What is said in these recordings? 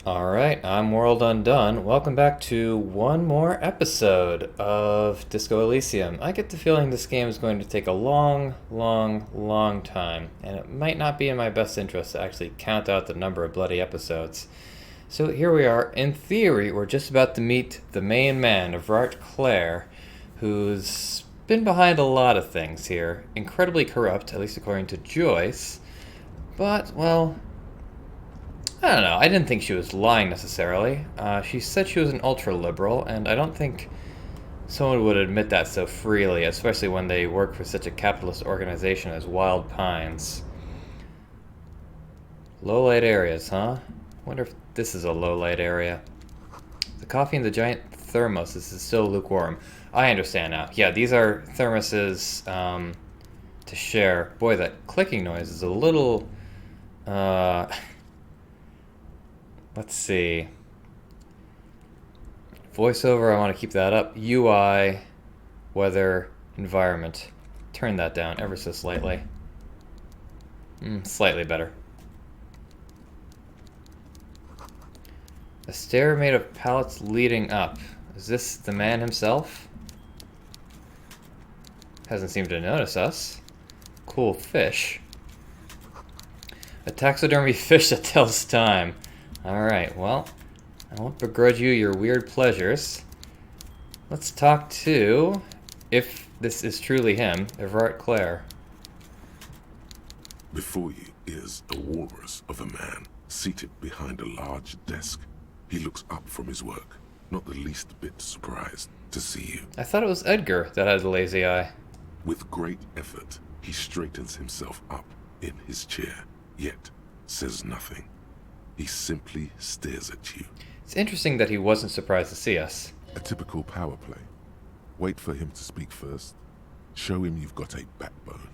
Alright, I'm World Undone. Welcome back to one more episode of Disco Elysium. I get the feeling this game is going to take a long time, and it might not be in my best interest to actually count out the number of bloody episodes. So here we are. In theory, we're just about to meet the main man, Evrart Claire, who's been behind a lot of things here. Incredibly corrupt, at least according to Joyce. But, well, I don't know. I didn't think she was lying necessarily. She said she was an ultra-liberal, and I don't think someone would admit that so freely, especially when they work for such a capitalist organization as Wild Pines. Low-light areas, huh? Wonder if this is a low-light area. The coffee in the giant thermos is still lukewarm. I understand now. Yeah, these are thermoses to share. Boy, that clicking noise is a little... Let's see. Voiceover, I want to keep that up. UI, weather, environment. Turn that down ever so slightly. Slightly better. A stair made of pallets leading up. Is this the man himself? Hasn't seemed to notice us. Cool fish. A taxidermy fish that tells time. Alright, well, I won't begrudge you your weird pleasures. Let's talk to, if this is truly him, Evrart Claire. Before you is a walrus of a man seated behind a large desk. He looks up from his work, not the least bit surprised to see you. I thought it was Edgar that had the lazy eye. With great effort, he straightens himself up in his chair, yet says nothing. He simply stares at you. It's interesting that he wasn't surprised to see us. A typical power play. Wait for him to speak first. Show him you've got a backbone.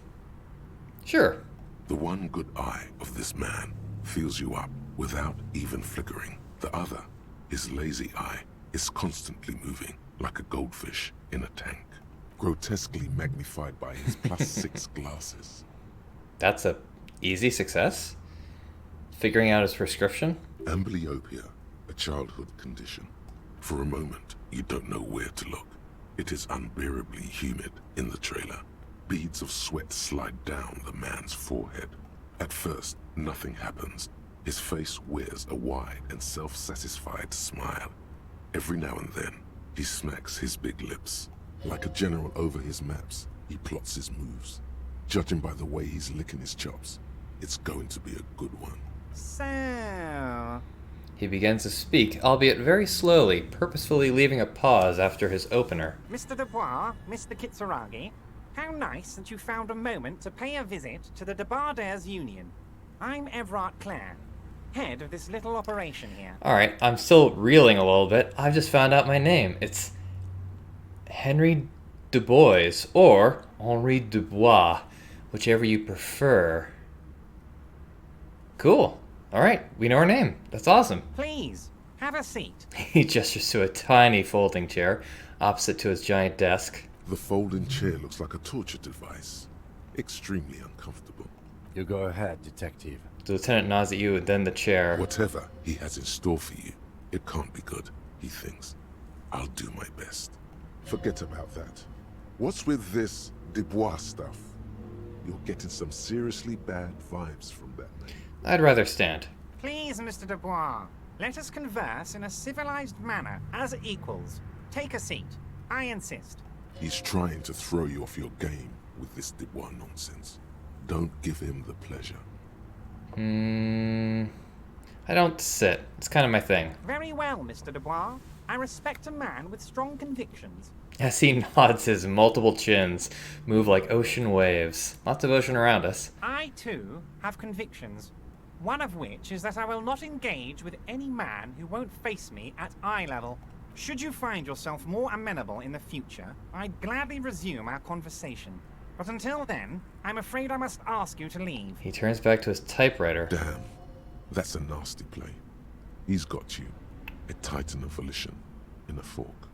Sure. The one good eye of this man fills you up without even flickering. The other, his lazy eye, is constantly moving like a goldfish in a tank, grotesquely magnified by his +6 glasses. That's a easy success? Figuring out his prescription? Amblyopia, a childhood condition. For a moment, you don't know where to look. It is unbearably humid in the trailer. Beads of sweat slide down the man's forehead. At first, nothing happens. His face wears a wide and self-satisfied smile. Every now and then, he smacks his big lips. Like a general over his maps, he plots his moves. Judging by the way he's licking his chops, it's going to be a good one. So... He begins to speak, albeit very slowly, purposefully leaving a pause after his opener. Mr. Dubois, Mr. Kitsuragi, how nice that you found a moment to pay a visit to the Debardairs Union. I'm Evrart Claire, head of this little operation here. Alright, I'm still reeling a little bit. I've just found out my name. It's Henry Dubois, or Henri Dubois, whichever you prefer. Cool. Alright, we know her name. That's awesome. Please, have a seat. He gestures to a tiny folding chair opposite to his giant desk. The folding chair looks like a torture device. Extremely uncomfortable. You go ahead, detective. The lieutenant nods at you and then the chair. Whatever he has in store for you, it can't be good, he thinks. I'll do my best. Forget about that. What's with this Dubois stuff? You're getting some seriously bad vibes from that name. I'd rather stand. Please, Mr. Dubois, let us converse in a civilized manner, as equals. Take a seat. I insist. He's trying to throw you off your game with this Dubois nonsense. Don't give him the pleasure. I don't sit. It's kind of my thing. Very well, Mr. Dubois. I respect a man with strong convictions. As he nods, his multiple chins move like ocean waves. Lots of ocean around us. I, too, have convictions. One of which is that I will not engage with any man who won't face me at eye level. Should you find yourself more amenable in the future, I'd gladly resume our conversation. But until then, I'm afraid I must ask you to leave. He turns back to his typewriter. Damn, that's a nasty play. He's got you. A titan of volition in a fork.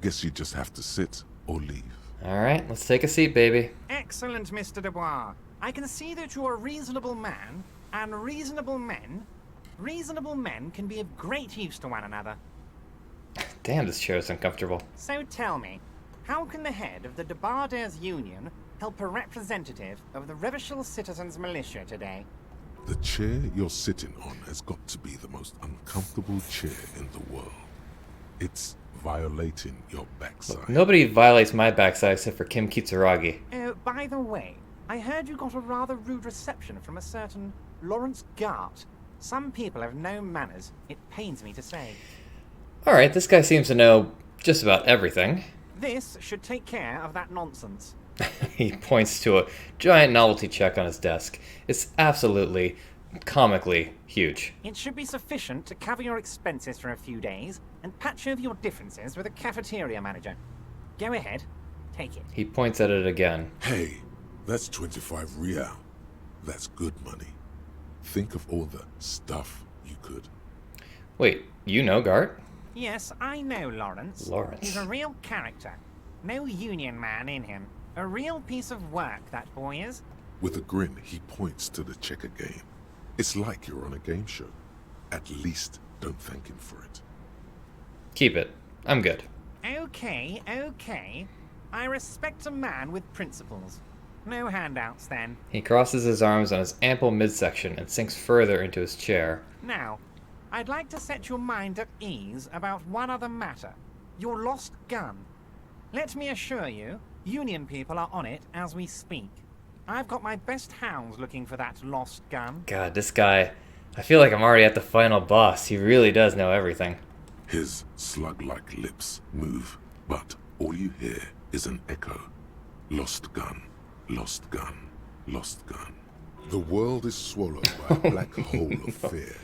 Guess you just have to sit or leave. Alright, let's take a seat, baby. Excellent, Mr. Dubois. I can see that you're a reasonable man, and reasonable men Reasonable men can be of great use to one another. Damn, this chair is uncomfortable. So tell me, how can the head of the Debarders Union help a representative of the Revachol Citizens Militia today? The chair you're sitting on has got to be the most uncomfortable chair in the world. It's violating your backside. Nobody violates my backside except for Kim Kitsuragi. Oh, by the way, I heard you got a rather rude reception from a certain Lawrence Gart. Some people have no manners, it pains me to say. Alright, this guy seems to know just about everything. This should take care of that nonsense. He points to a giant novelty check on his desk. It's absolutely, comically huge. It should be sufficient to cover your expenses for a few days and patch over your differences with a cafeteria manager. Go ahead, take it. He points at it again. Hey, that's 25 real. That's good money. Think of all the stuff you could. Wait, you know Gart? Yes, I know Lawrence. Lawrence. He's a real character. No union man in him. A real piece of work, that boy is. With a grin, he points to the checker game. It's like you're on a game show. At least don't thank him for it. Keep it. I'm good. Okay, okay. I respect a man with principles. No handouts, then. He crosses his arms on his ample midsection and sinks further into his chair. Now, I'd like to set your mind at ease about one other matter. Your lost gun. Let me assure you, Union people are on it as we speak. I've got my best hounds looking for that lost gun. God, this guy... I feel like I'm already at the final boss. He really does know everything. His slug-like lips move, but all you hear is an echo. Lost gun, lost gun, lost gun. The world is swallowed by a black hole of fear.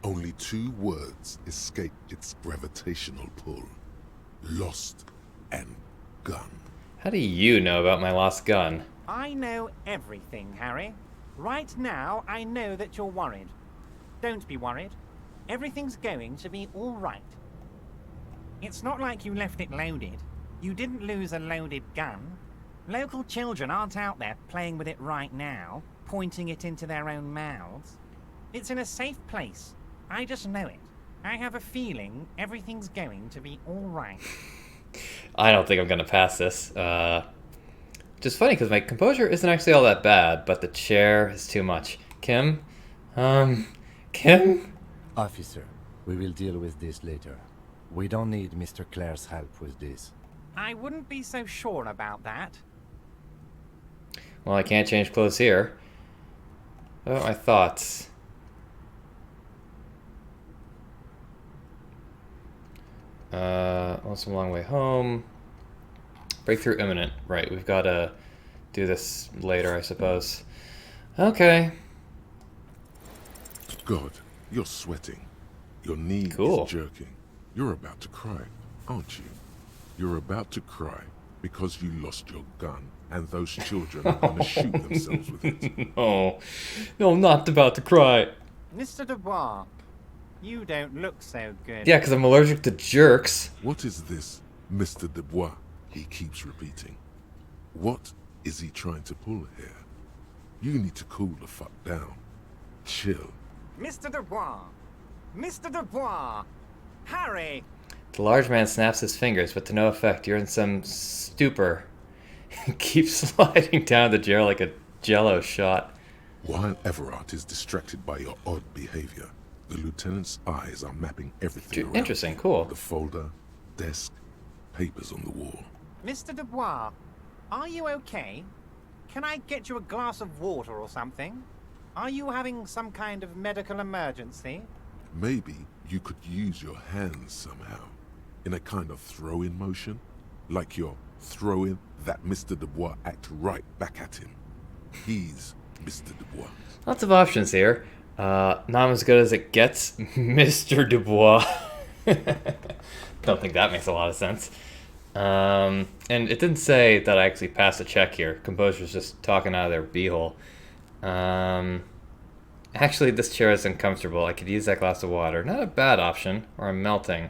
Only two words escape its gravitational pull. Lost and gun. How do you know about my lost gun? I know everything, Harry. Right now, I know that you're worried. Don't be worried. Everything's going to be all right. It's not like you left it loaded. You didn't lose a loaded gun. Local children aren't out there playing with it right now, pointing it into their own mouths. It's in a safe place. I just know it. I have a feeling everything's going to be all right. I don't think I'm gonna pass this. Just funny because my composure isn't actually all that bad, but the chair is too much. Kim? Kim? Officer, we will deal with this later. We don't need Mr. Claire's help with this. I wouldn't be so sure about that. Well, I can't change clothes here. What about my thoughts? Well, it's a long way home. Breakthrough imminent. Right, we've got to do this later, I suppose. Okay. God, you're sweating. Your knee Cool. is jerking. You're about to cry, aren't you? You're about to cry because you lost your gun and those children are going to shoot themselves with it. No, I'm not about to cry. Mr. Dubois, you don't look so good. Yeah, because I'm allergic to jerks. What is this, Mr. Dubois? He keeps repeating. What is he trying to pull here? You need to cool the fuck down. Chill. Mr. Dubois! Mr. Dubois! Harry! The large man snaps his fingers, but to no effect. You're in some stupor. Keep sliding down the chair like a jello shot. While Evrart is distracted by your odd behavior, the lieutenant's eyes are mapping everything around. Interesting, cool. The folder, desk, papers on the wall. Mr. Dubois, are you okay? Can I get you a glass of water or something? Are you having some kind of medical emergency? Maybe you could use your hands somehow, in a kind of throw-in motion, like you're throwing that Mr. Dubois act right back at him. He's Mr. Dubois. Lots of options here. Not as good as it gets, Mr. Dubois. Don't think that makes a lot of sense. And it didn't say that I actually passed a check here. Composure's just talking out of their beehole. Actually, this chair is uncomfortable. I could use that glass of water. Not a bad option, or I'm melting.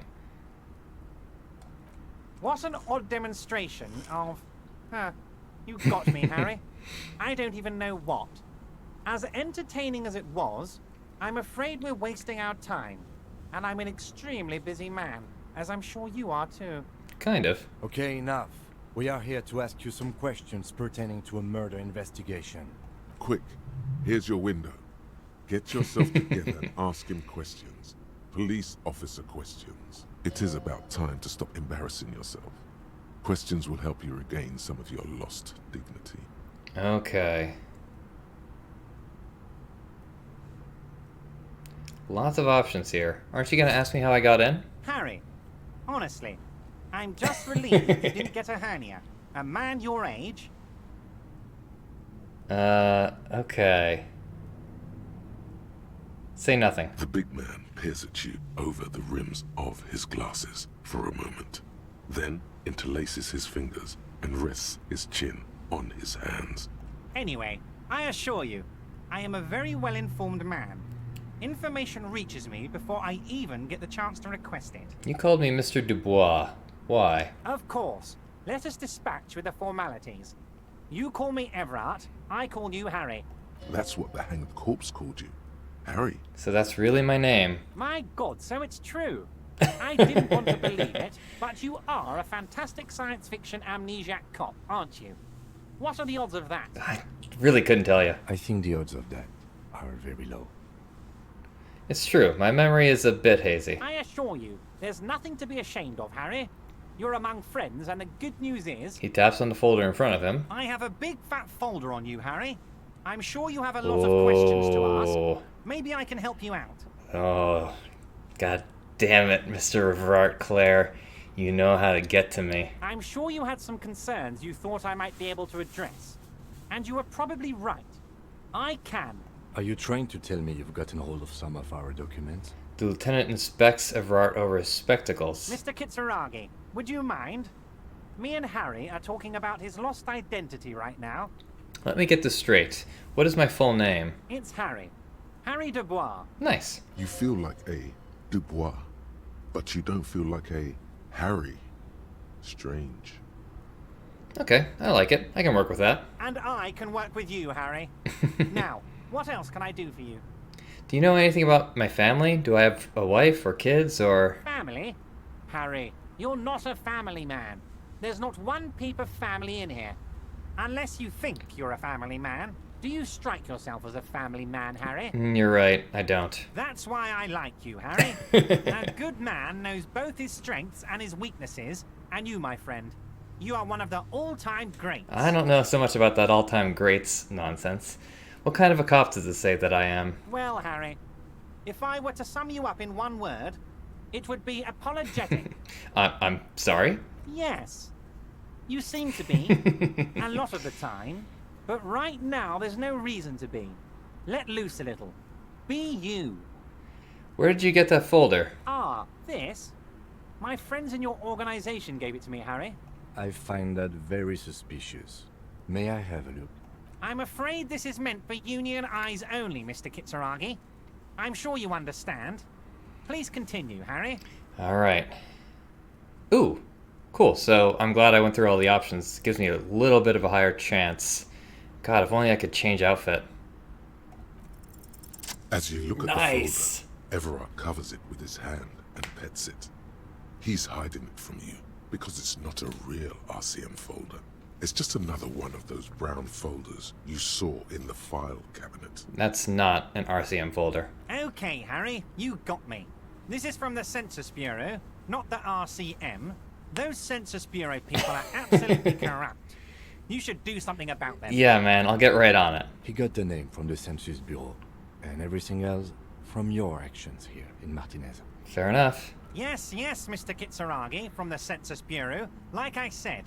What an odd demonstration of... you got me, Harry. I don't even know what. As entertaining as it was, I'm afraid we're wasting our time. And I'm an extremely busy man, as I'm sure you are too. Kind of. Okay, enough. We are here to ask you some questions pertaining to a murder investigation. Quick, here's your window. Get yourself together and ask him questions. Police officer questions. It is about time to stop embarrassing yourself. Questions will help you regain some of your lost dignity. Okay. Lots of options here. Aren't you going to ask me how I got in? Harry, honestly, I'm just relieved you didn't get a hernia. A man your age? Okay. Say nothing. The big man peers at you over the rims of his glasses for a moment, then interlaces his fingers and rests his chin on his hands. Anyway, I assure you, I am a very well-informed man. Information reaches me before I even get the chance to request it. You called me Mr. Dubois. Why? Of course. Let us dispatch with the formalities. You call me Evrart, I call you Harry. That's what the hanged corpse called you. Harry. So that's really my name. My God, so it's true. I didn't want to believe it, but you are a fantastic science fiction amnesiac cop, aren't you? What are the odds of that? I really couldn't tell you. I think the odds of that are very low. It's true. My memory is a bit hazy. I assure you, there's nothing to be ashamed of, Harry. You're among friends, and the good news is... He taps on the folder in front of him. I have a big fat folder on you, Harry. I'm sure you have a lot of questions to ask. Maybe I can help you out. Oh, god damn it, Mr. Evrart Claire. You know how to get to me. I'm sure you had some concerns you thought I might be able to address. And you were probably right. I can. Are you trying to tell me you've gotten hold of some of our documents? The lieutenant inspects Evrart over his spectacles. Mr. Kitsuragi, would you mind? Me and Harry are talking about his lost identity right now. Let me get this straight. What is my full name? It's Harry. Harry Dubois. Nice. You feel like a Dubois, but you don't feel like a Harry. Strange. Okay, I like it. I can work with that. And I can work with you, Harry. Now, what else can I do for you? Do you know anything about my family? Do I have a wife or kids or... Family? Harry, you're not a family man. There's not one peep of family in here. Unless you think you're a family man. Do you strike yourself as a family man, Harry? You're right, I don't. That's why I like you, Harry. A good man knows both his strengths and his weaknesses, and you, my friend, you are one of the all-time greats. I don't know so much about that all-time greats nonsense. What kind of a cop does it say that I am? Well, Harry, if I were to sum you up in one word, it would be apologetic. I'm sorry? Yes. You seem to be, a lot of the time, but right now there's no reason to be. Let loose a little. Be you. Where did you get that folder? Ah, this? My friends in your organization gave it to me, Harry. I find that very suspicious. May I have a look? I'm afraid this is meant for union eyes only, Mr. Kitsuragi. I'm sure you understand. Please continue, Harry. Alright. Ooh, cool. So I'm glad I went through all the options. It gives me a little bit of a higher chance. God, if only I could change outfit. As you look at Nice. the folder, Evrart covers it with his hand and pets it. He's hiding it from you because it's not a real RCM folder. It's just another one of those brown folders you saw in the file cabinet. That's not an RCM folder. Okay, Harry, you got me. This is from the Census Bureau, not the RCM. Those Census Bureau people are absolutely corrupt. You should do something about them. Yeah, man, I'll get right on it. He got the name from the Census Bureau, and everything else from your actions here in Martinez. Fair enough. Yes, Mr. Kitsuragi from the Census Bureau. Like I said,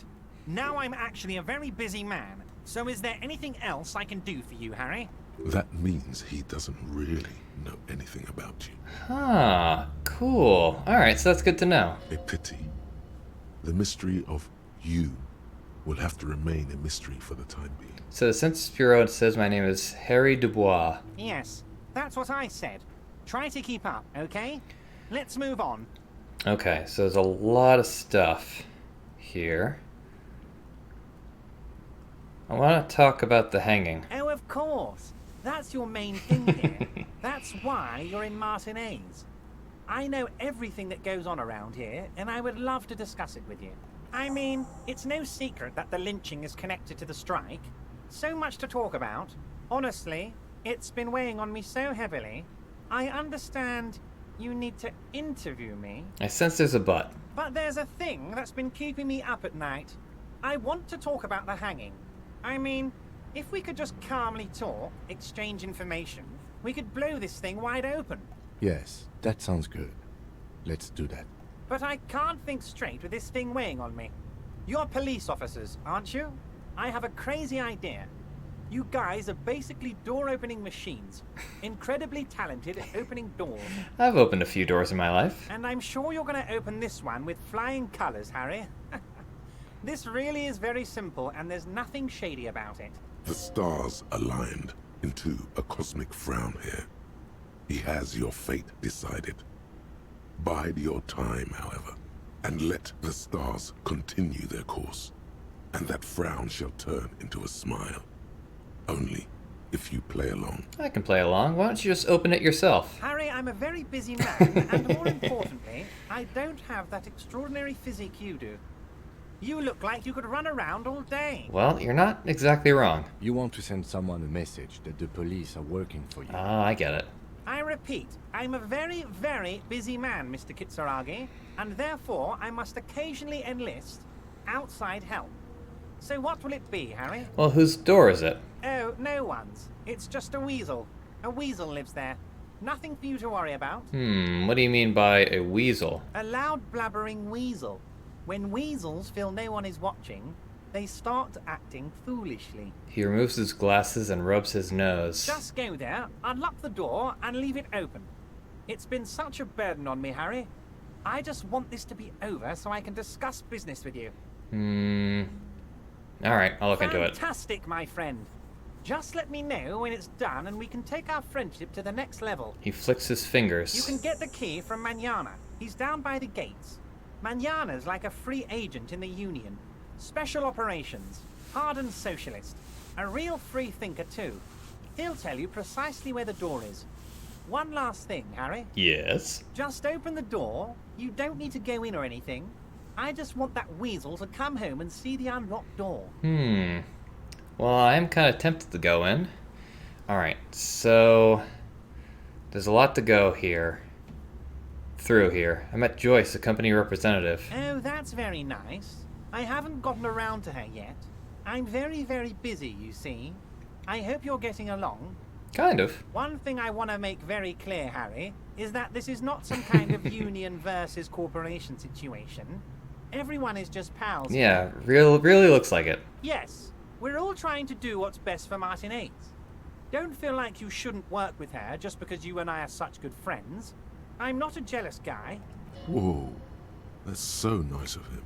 now I'm actually a very busy man. So is there anything else I can do for you, Harry? That means he doesn't really know anything about you. Huh, cool. Alright, so that's good to know. A pity. The mystery of you will have to remain a mystery for the time being. So the Census Bureau says my name is Harry Dubois. Yes, that's what I said. Try to keep up, okay? Let's move on. Okay, so there's a lot of stuff here. I want to talk about the hanging. Oh, of course. That's your main thing here. That's why you're in Martinez. I know everything that goes on around here, and I would love to discuss it with you. I mean, it's no secret that the lynching is connected to the strike. So much to talk about. Honestly, it's been weighing on me so heavily. I understand you need to interview me. I sense there's a but. But there's a thing that's been keeping me up at night. I want to talk about the hanging. I mean, if we could just calmly talk, exchange information, we could blow this thing wide open. Yes, that sounds good. Let's do that. But I can't think straight with this thing weighing on me. You're police officers, aren't you? I have a crazy idea. You guys are basically door-opening machines. Incredibly talented at opening doors. I've opened a few doors in my life. And I'm sure you're going to open this one with flying colors, Harry. This really is very simple, and there's nothing shady about it. The stars aligned into a cosmic frown here. He has your fate decided. Bide your time, however, and let the stars continue their course, and that frown shall turn into a smile. Only if you play along. I can play along. Why don't you just open it yourself? Harry, I'm a very busy man, and more importantly, I don't have that extraordinary physique you do. You look like you could run around all day. Well, you're not exactly wrong. You want to send someone a message that the police are working for you. Ah, I get it. I repeat, I'm a very, very busy man, Mr. Kitsuragi, and therefore I must occasionally enlist outside help. So what will it be, Harry? Well, whose door is it? Oh, no one's. It's just a weasel. A weasel lives there. Nothing for you to worry about. What do you mean by a weasel? A loud blabbering weasel. When weasels feel no one is watching, they start acting foolishly. He removes his glasses and rubs his nose. Just go there, unlock the door, and leave it open. It's been such a burden on me, Harry. I just want this to be over so I can discuss business with you. Alright, I'll look into it. Fantastic, my friend. Just let me know when it's done and we can take our friendship to the next level. He flicks his fingers. You can get the key from Manana. He's down by the gates. Manana's like a free agent in the Union. Special operations. Hardened socialist. A real free thinker, too. He'll tell you precisely where the door is. One last thing, Harry. Yes? Just open the door. You don't need to go in or anything. I just want that weasel to come home and see the unlocked door. Well, I am kind of tempted to go in. Alright, so... there's a lot to go here. Through here. I met Joyce, the company representative. Oh, that's very nice. I haven't gotten around to her yet. I'm very, very busy, you see. I hope you're getting along. Kind of. One thing I want to make very clear, Harry, is that this is not some kind of union versus corporation situation. Everyone is just pals. Yeah, really looks like it. Yes, we're all trying to do what's best for Martinez. Don't feel like you shouldn't work with her just because you and I are such good friends. I'm not a jealous guy. Whoa, that's so nice of him.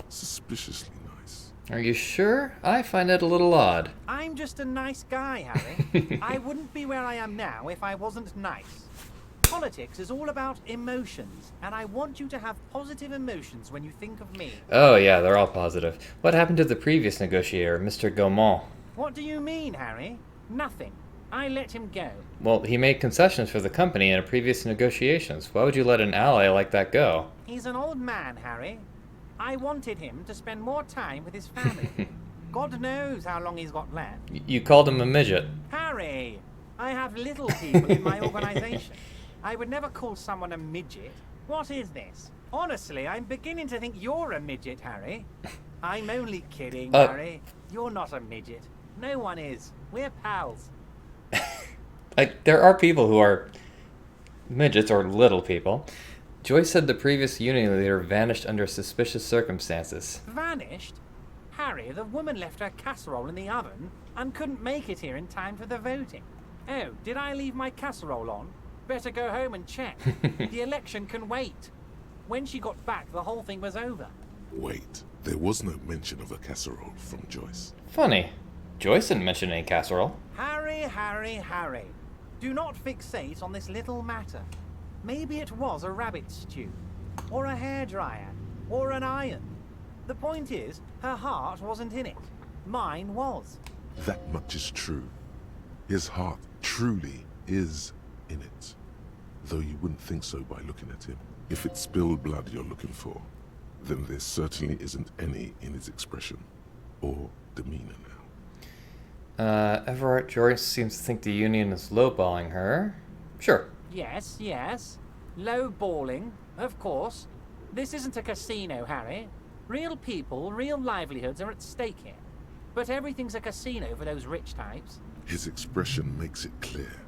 Suspiciously nice. Are you sure? I find it a little odd. I'm just a nice guy, Harry. I wouldn't be where I am now if I wasn't nice. Politics is all about emotions, and I want you to have positive emotions when you think of me. Oh yeah, they're all positive. What happened to the previous negotiator, Mr. Gaumont? What do you mean, Harry? Nothing. I let him go. Well, he made concessions for the company in previous negotiations. Why would you let an ally like that go? He's an old man, Harry. I wanted him to spend more time with his family. God knows how long he's got left. You called him a midget. Harry, I have little people in my organization. I would never call someone a midget. What is this? Honestly, I'm beginning to think you're a midget, Harry. I'm only kidding, Harry. You're not a midget. No one is. We're pals. There are people who are midgets or little people. Joyce said the previous union leader vanished under suspicious circumstances. Vanished? Harry, the woman left her casserole in the oven and couldn't make it here in time for the voting. Oh, did I leave my casserole on? Better go home and check. The election can wait. When she got back, the whole thing was over. Wait, there was no mention of a casserole from Joyce. Funny. Joyce didn't mention any casserole. Harry, Harry, Harry. Do not fixate on this little matter. Maybe it was a rabbit stew, or a hairdryer, or an iron. The point is, her heart wasn't in it. Mine was. That much is true. His heart truly is in it. Though you wouldn't think so by looking at him. If it's spilled blood you're looking for, then there certainly isn't any in his expression or demeanor now. Evrart Joyce seems to think the Union is lowballing her. Sure. Yes, yes. Low balling, of course. This isn't a casino, Harry. Real people, real livelihoods are at stake here. But everything's a casino for those rich types. His expression makes it clear.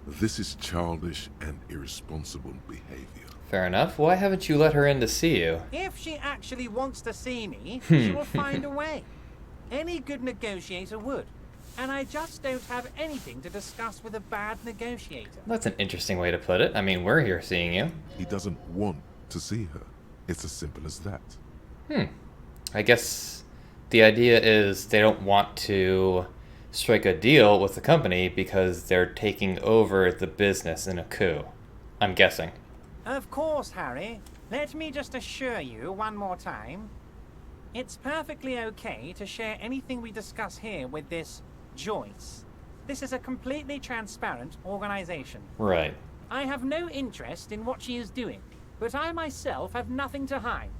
This is childish and irresponsible behavior. Fair enough. Why haven't you let her in to see you? If she actually wants to see me, she will find a way. Any good negotiator would. And I just don't have anything to discuss with a bad negotiator. That's an interesting way to put it. I mean, we're here seeing you. He doesn't want to see her. It's as simple as that. I guess the idea is they don't want to strike a deal with the company because they're taking over the business in a coup. I'm guessing. Of course, Harry. Let me just assure you one more time. It's perfectly okay to share anything we discuss here with this Joyce. This is a completely transparent organization. Right. I have no interest in what she is doing, but I myself have nothing to hide.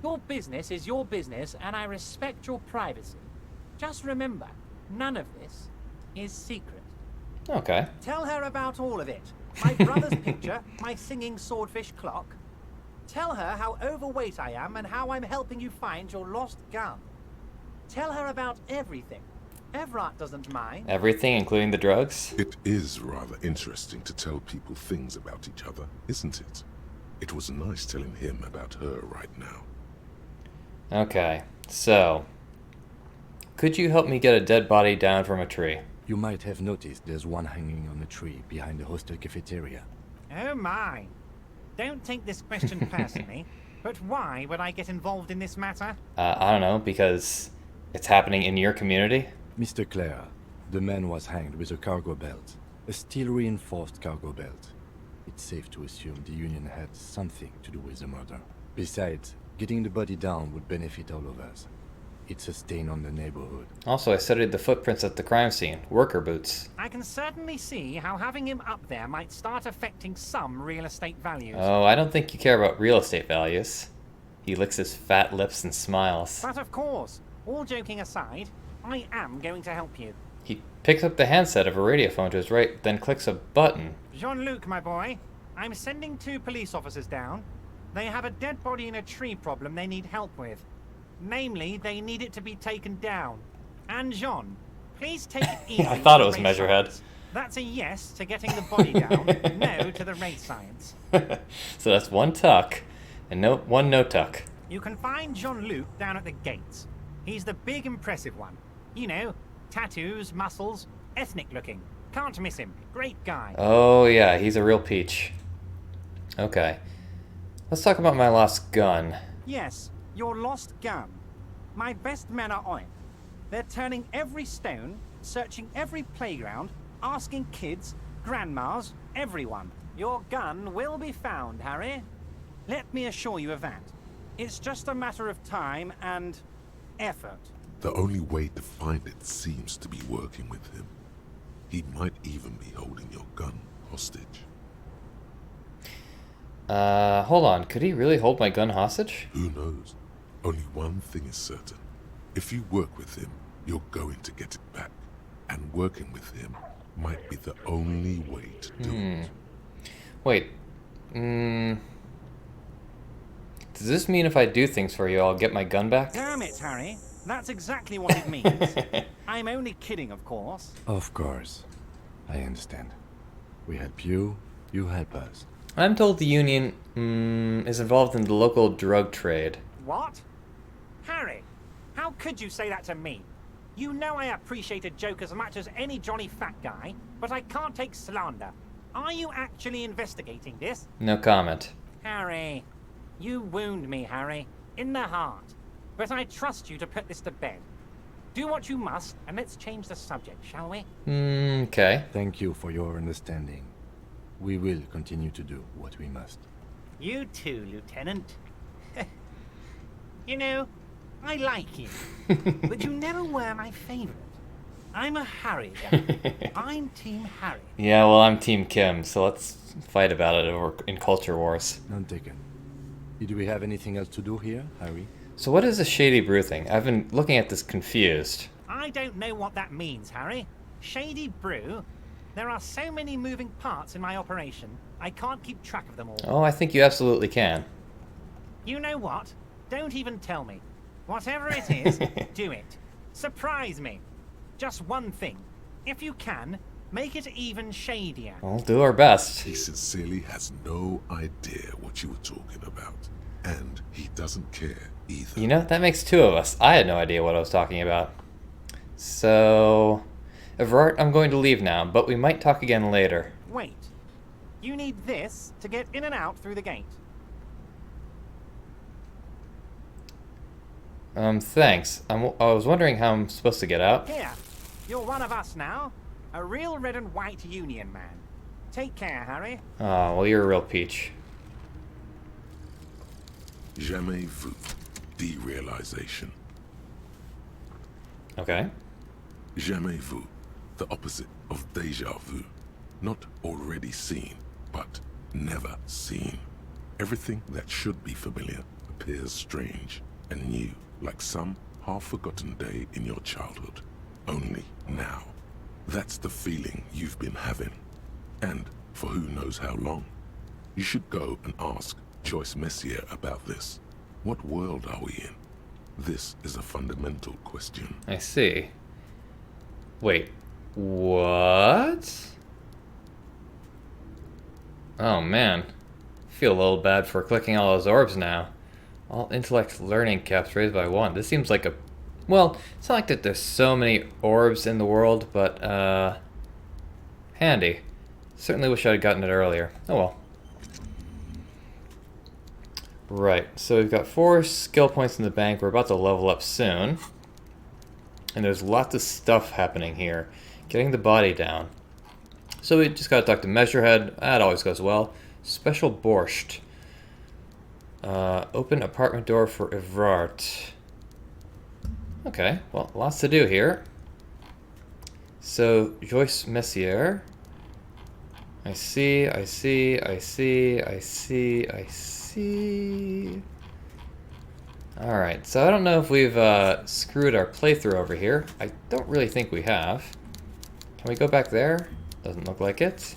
Your business is your business, and I respect your privacy. Just remember, none of this is secret. Okay. Tell her about all of it. My brother's picture, my singing swordfish clock. Tell her how overweight I am and how I'm helping you find your lost gun. Tell her about everything. Evrart doesn't mind. Everything, including the drugs? It is rather interesting to tell people things about each other, isn't it? It was nice telling him about her right now. Okay, so could you help me get a dead body down from a tree? You might have noticed there's one hanging on a tree behind the hostel cafeteria. Oh my. Don't take this question personally, but why would I get involved in this matter? I don't know, because it's happening in your community? Mr. Claire, the man was hanged with a cargo belt. A steel-reinforced cargo belt. It's safe to assume the Union had something to do with the murder. Besides, getting the body down would benefit all of us. It's a stain on the neighborhood. Also, I studied the footprints at the crime scene. Worker boots. I can certainly see how having him up there might start affecting some real estate values. Oh, I don't think you care about real estate values. He licks his fat lips and smiles. But of course, all joking aside, I am going to help you. He picks up the handset of a radiophone to his right, then clicks a button. Jean-Luc, my boy, I'm sending 2 police officers down. They have a dead body in a tree problem they need help with. Namely, they need it to be taken down. And Jean, please take it easy. I thought it with was race Measurehead. science. That's a yes to getting the body down, no to the race science. So that's one tuck, and one no tuck. You can find Jean-Luc down at the gates. He's the big impressive one. You know, tattoos, muscles, ethnic looking. Can't miss him. Great guy. Oh yeah, he's a real peach. Okay. Let's talk about my lost gun. Yes, your lost gun. My best men are on it. They're turning every stone, searching every playground, asking kids, grandmas, everyone. Your gun will be found, Harry. Let me assure you of that. It's just a matter of time and effort. The only way to find it seems to be working with him. He might even be holding your gun hostage. Hold on. Could he really hold my gun hostage? Who knows? Only one thing is certain. If you work with him, you're going to get it back. And working with him might be the only way to do it. Wait. Does this mean if I do things for you, I'll get my gun back? Damn it, Harry. That's exactly what it means. I'm only kidding, of course. Of course. I understand. We help you, you help us. I'm told the Union is involved in the local drug trade. What? Harry, how could you say that to me? You know I appreciate a joke as much as any Johnny Fat Guy, but I can't take slander. Are you actually investigating this? No comment. Harry, you wound me, Harry, in the heart. But I trust you to put this to bed. Do what you must, and let's change the subject, shall we? Okay. Thank you for your understanding. We will continue to do what we must. You too, Lieutenant. You know, I like you, but you never were my favorite. I'm a Harry guy. I'm Team Harry. Yeah, well, I'm Team Kim, so let's fight about it over in culture wars. None taken. Do we have anything else to do here, Harry? So what is a shady brew thing? I've been looking at this confused. I don't know what that means, Harry. Shady brew? There are so many moving parts in my operation, I can't keep track of them all. Oh, I think you absolutely can. You know what? Don't even tell me. Whatever it is, do it. Surprise me. Just one thing. If you can, make it even shadier. We'll do our best. He sincerely has no idea what you were talking about. And he doesn't care either. You know, that makes two of us. I had no idea what I was talking about. So, Evrart, I'm going to leave now, but we might talk again later. Wait. You need this to get in and out through the gate. Thanks. I was wondering how I'm supposed to get out. Here. You're one of us now. A real red and white Union man. Take care, Harry. Oh, well, you're a real peach. Jamais vu. Derealization. Okay. Jamais vu. The opposite of déjà vu. Not already seen, but never seen. Everything that should be familiar appears strange and new, like some half-forgotten day in your childhood. Only now. That's the feeling you've been having. And for who knows how long. You should go and ask Joyce Messier about this. What world are we in? This is a fundamental question. I see. Wait. What? Oh, man. I feel a little bad for clicking all those orbs now. All intellect learning caps raised by 1. This seems like a... Well, it's not like that there's so many orbs in the world, but, handy. Certainly wish I had gotten it earlier. Oh well. Right, so we've got 4 skill points in the bank. We're about to level up soon. And there's lots of stuff happening here. Getting the body down. So we just gotta talk to Measurehead. That always goes well. Special Borscht. Open apartment door for Evrart. Okay, well, lots to do here. So, Joyce Messier. I see. Alright, so I don't know if we've screwed our playthrough over here. I don't really think we have. Can we go back there? Doesn't look like it.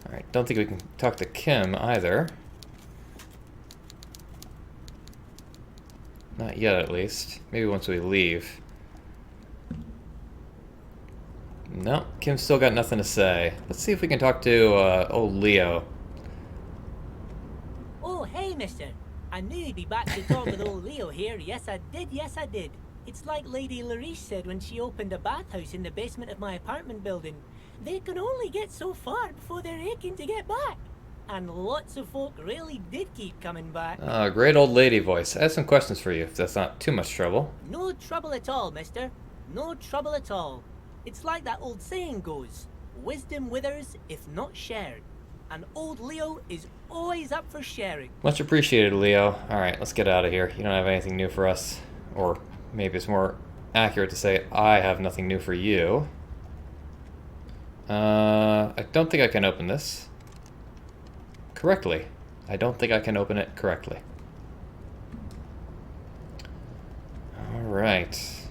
Alright, don't think we can talk to Kim either. Not yet, at least. Maybe once we leave. No, Kim's still got nothing to say. Let's see if we can talk to old Leo. Oh, hey, mister. I knew you'd be back to talk with old Leo here. Yes, I did. It's like Lady Larice said when she opened a bathhouse in the basement of my apartment building. They can only get so far before they're aching to get back. And lots of folk really did keep coming back. Great old lady voice. I have some questions for you, if that's not too much trouble. No trouble at all, mister. No trouble at all. It's like that old saying goes, wisdom withers if not shared. And old Leo is always up for sharing. Much appreciated, Leo. Alright, let's get out of here. You don't have anything new for us. Or maybe it's more accurate to say I have nothing new for you. I don't think I can open this correctly. I don't think I can open it correctly. Alright.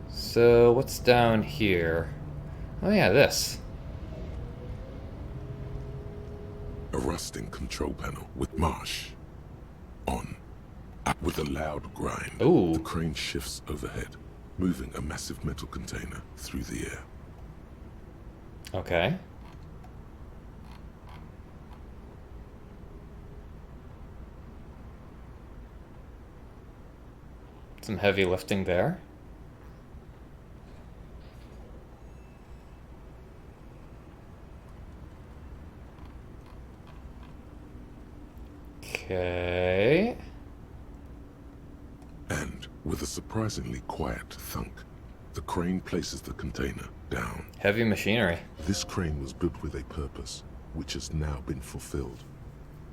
So, what's down here? Oh yeah, this. A rusting control panel with marsh on. With a loud grind, Ooh. the crane shifts overhead, moving a massive metal container through the air. Okay. Some heavy lifting there. Okay. And with a surprisingly quiet thunk, the crane places the container down. Heavy machinery. This crane was built with a purpose, which has now been fulfilled.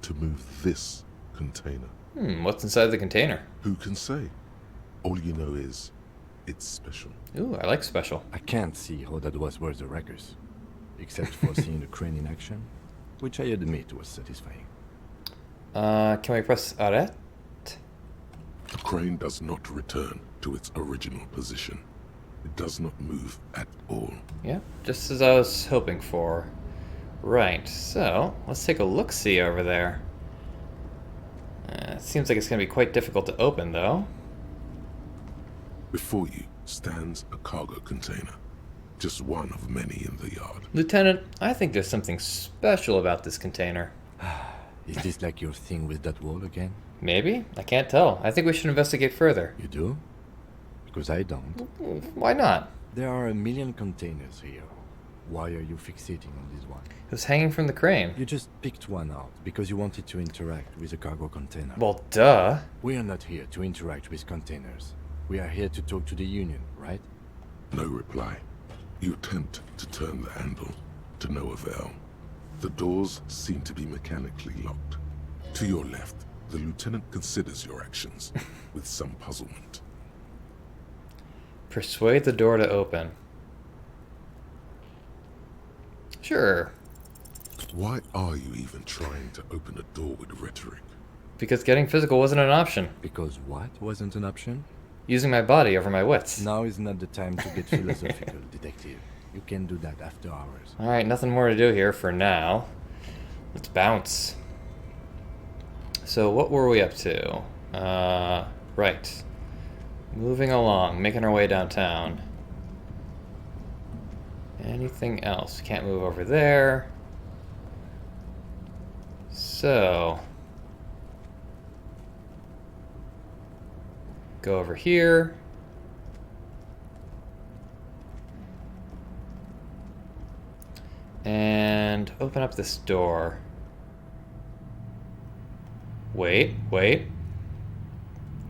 To move this container. What's inside the container? Who can say? All you know is, it's special. Ooh, I like special. I can't see how that was worth the wreckers, except for seeing the crane in action, which I admit was satisfying. Can we press arrête? The crane does not return to its original position. It does not move at all. Yeah, just as I was hoping for. Right, so let's take a look-see over there. It seems like it's going to be quite difficult to open, though. Before you stands a cargo container, just one of many in the yard. Lieutenant, I think there's something special about this container. Is this like your thing with that wall again? Maybe? I can't tell. I think we should investigate further. You do? Because I don't. Why not? There are a million containers here. Why are you fixating on this one? It was hanging from the crane. You just picked one out because you wanted to interact with a cargo container. Well, duh. We are not here to interact with containers. We are here to talk to the Union, right? No reply. You attempt to turn the handle, to no avail. The doors seem to be mechanically locked. To your left, the lieutenant considers your actions with some puzzlement. Persuade the door to open. Sure. Why are you even trying to open a door with rhetoric? Because getting physical wasn't an option. Because what wasn't an option? Using my body over my wits. Now is not the time to get philosophical, detective. You can do that after hours. Alright, nothing more to do here for now. Let's bounce. So what were we up to? Right. Moving along, making our way downtown. Anything else? Can't move over there. So... go over here. And open up this door. Wait.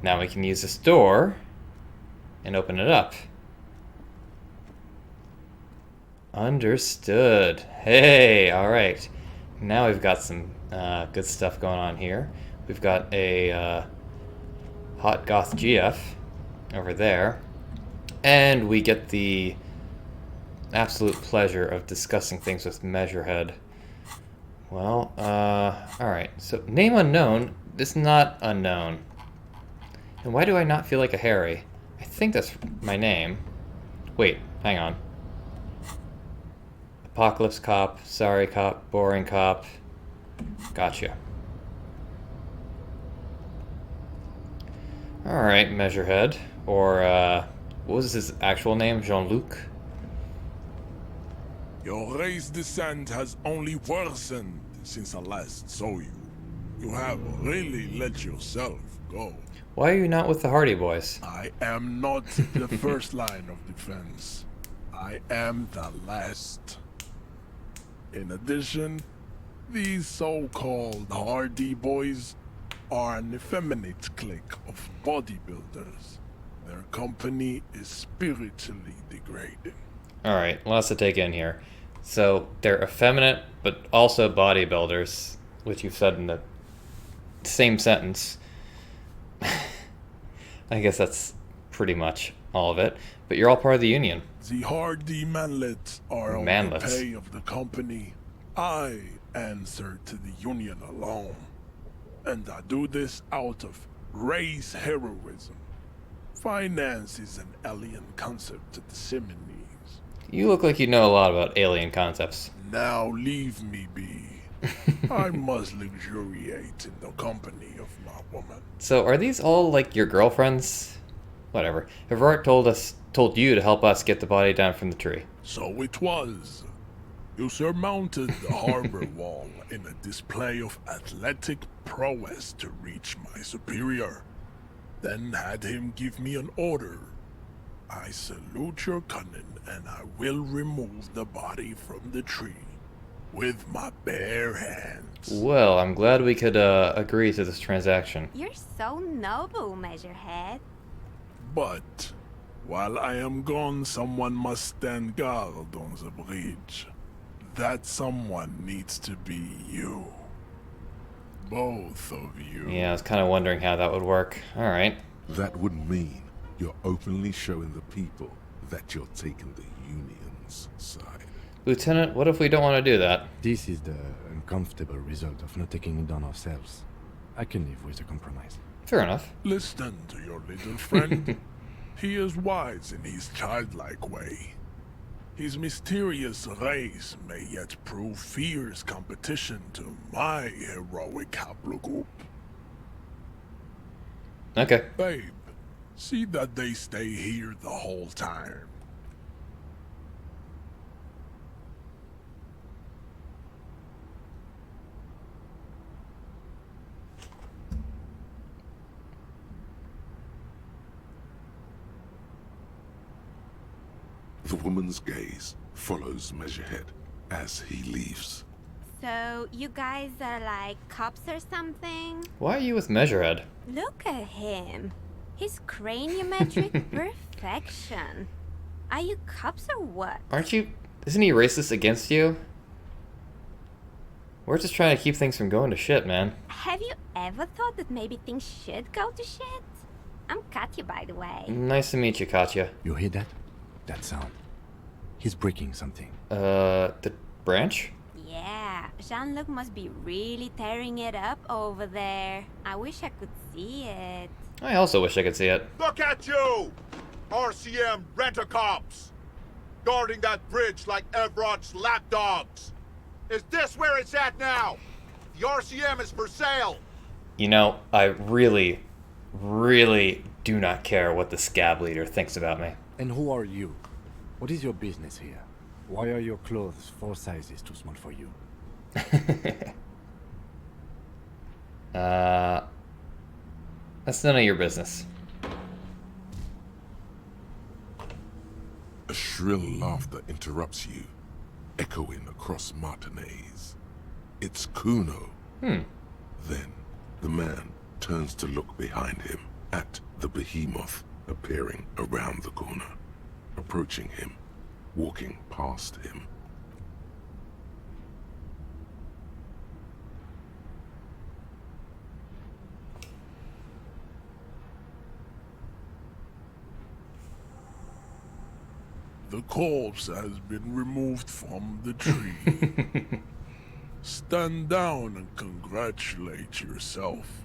Now we can use this door and open it up. Understood. Hey, alright. Now we've got some good stuff going on here. We've got a Hot Goth GF over there. And we get the absolute pleasure of discussing things with Measurehead. Well, alright. So, name unknown. This is not unknown. And why do I not feel like a Harry? I think that's my name. Wait, hang on. Apocalypse Cop, Sorry Cop, Boring Cop. Gotcha. Alright, Measurehead. Or, what was his actual name? Jean-Luc? Your race descent has only worsened since I last saw you. You have really let yourself go. Why are you not with the Hardy Boys? I am not the first line of defense. I am the last. In addition, these so-called Hardy Boys are an effeminate clique of bodybuilders. Their company is spiritually degrading. Alright, lots to take in here. So, they're effeminate, but also bodybuilders, which you've said in the same sentence. I guess that's pretty much all of it. But you're all part of the Union. The Hardy Manlets are on the pay of the company. I answer to the Union alone. And I do this out of race heroism. Finance is an alien concept to the Simonese. You look like you know a lot about alien concepts. Now leave me be. I must luxuriate in the company of my woman. So are these all like your girlfriends? Whatever. Evrart told you to help us get the body down from the tree. So it was. You surmounted the harbor wall in a display of athletic prowess to reach my superior. Then had him give me an order. I salute your cunning, and I will remove the body from the tree with my bare hands. Well, I'm glad we could agree to this transaction. You're so noble, Measurehead. But while I am gone, someone must stand guard on the bridge. That someone needs to be you. both of you. Yeah, I was kind of wondering how that would work. Alright. That would mean you're openly showing the people that you're taking the Union's side. Lieutenant, what if we don't want to do that? This is the uncomfortable result of not taking it on ourselves. I can live with a compromise. Fair enough. Listen to your little friend. He is wise in his childlike way. His mysterious race may yet prove fierce competition to my heroic haplogroup. Okay. Babe, see that they stay here the whole time. The woman's gaze follows Measurehead as he leaves. So, you guys are like cops or something? Why are you with Measurehead? Look at him. His craniometric perfection. Are you cops or what? Aren't you... Isn't he racist against you? We're just trying to keep things from going to shit, man. Have you ever thought that maybe things should go to shit? I'm Katya, by the way. Nice to meet you, Katya. You hear that? That sound. He's breaking something. The branch? Yeah, Jean-Luc must be really tearing it up over there. I wish I could see it. I also wish I could see it. Look at you! RCM rent-a-cops! Guarding that bridge like Evrat's lapdogs! Is this where it's at now? The RCM is for sale! You know, I really, really do not care what the scab leader thinks about me. And who are you? What is your business here? Why are your clothes 4 sizes too small for you? That's none of your business. A shrill laughter interrupts you, echoing across Martinez. It's Kuno. Then the man turns to look behind him at the behemoth appearing around the corner, approaching him, walking past him. The corpse has been removed from the tree. Stand down and congratulate yourself.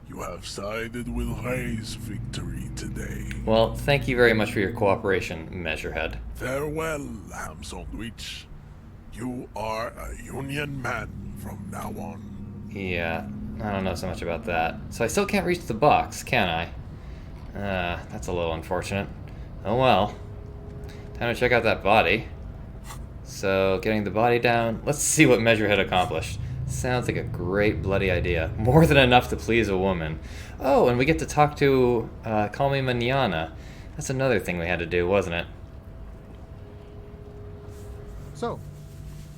You have sided with Ray's victory today. Well, thank you very much for your cooperation, Measurehead. Farewell, ham sandwich. You are a Union man from now on. Yeah, I don't know so much about that. So I still can't reach the box, can I? That's a little unfortunate. Oh well. Time to check out that body. So, getting the body down, let's see what Measurehead accomplished. Sounds like a great bloody idea. More than enough to please a woman. Oh, and we get to talk to Call Me Mañana. That's another thing we had to do, wasn't it? So,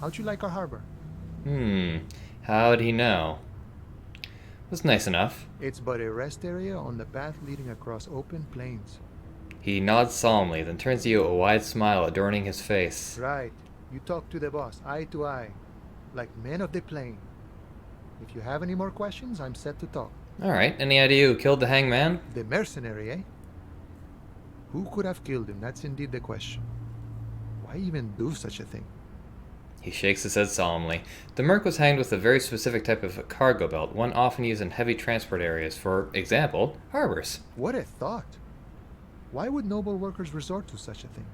how'd you like our harbor? How'd he know? Was nice enough. It's but a rest area on the path leading across open plains. He nods solemnly, then turns to you, a wide smile adorning his face. Right. You talk to the boss, eye to eye, like men of the plain. If you have any more questions, I'm set to talk. Alright, any idea who killed the hangman? The mercenary, eh? Who could have killed him? That's indeed the question. Why even do such a thing? He shakes his head solemnly. The merc was hanged with a very specific type of cargo belt, one often used in heavy transport areas, for example, harbors. What a thought! Why would noble workers resort to such a thing?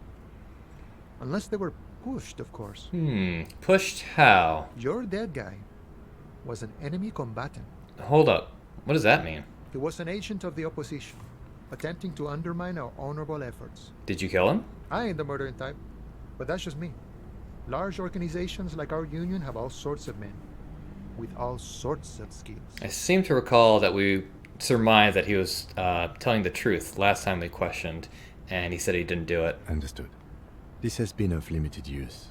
Unless they were pushed, of course. Pushed how? Your dead guy was an enemy combatant. Hold up. What does that mean? He was an agent of the opposition, attempting to undermine our honorable efforts. Did you kill him? I ain't the murdering type, but that's just me. Large organizations like our union have all sorts of men, with all sorts of skills. I seem to recall that we surmised that he was telling the truth last time we questioned, and he said he didn't do it. Understood. This has been of limited use.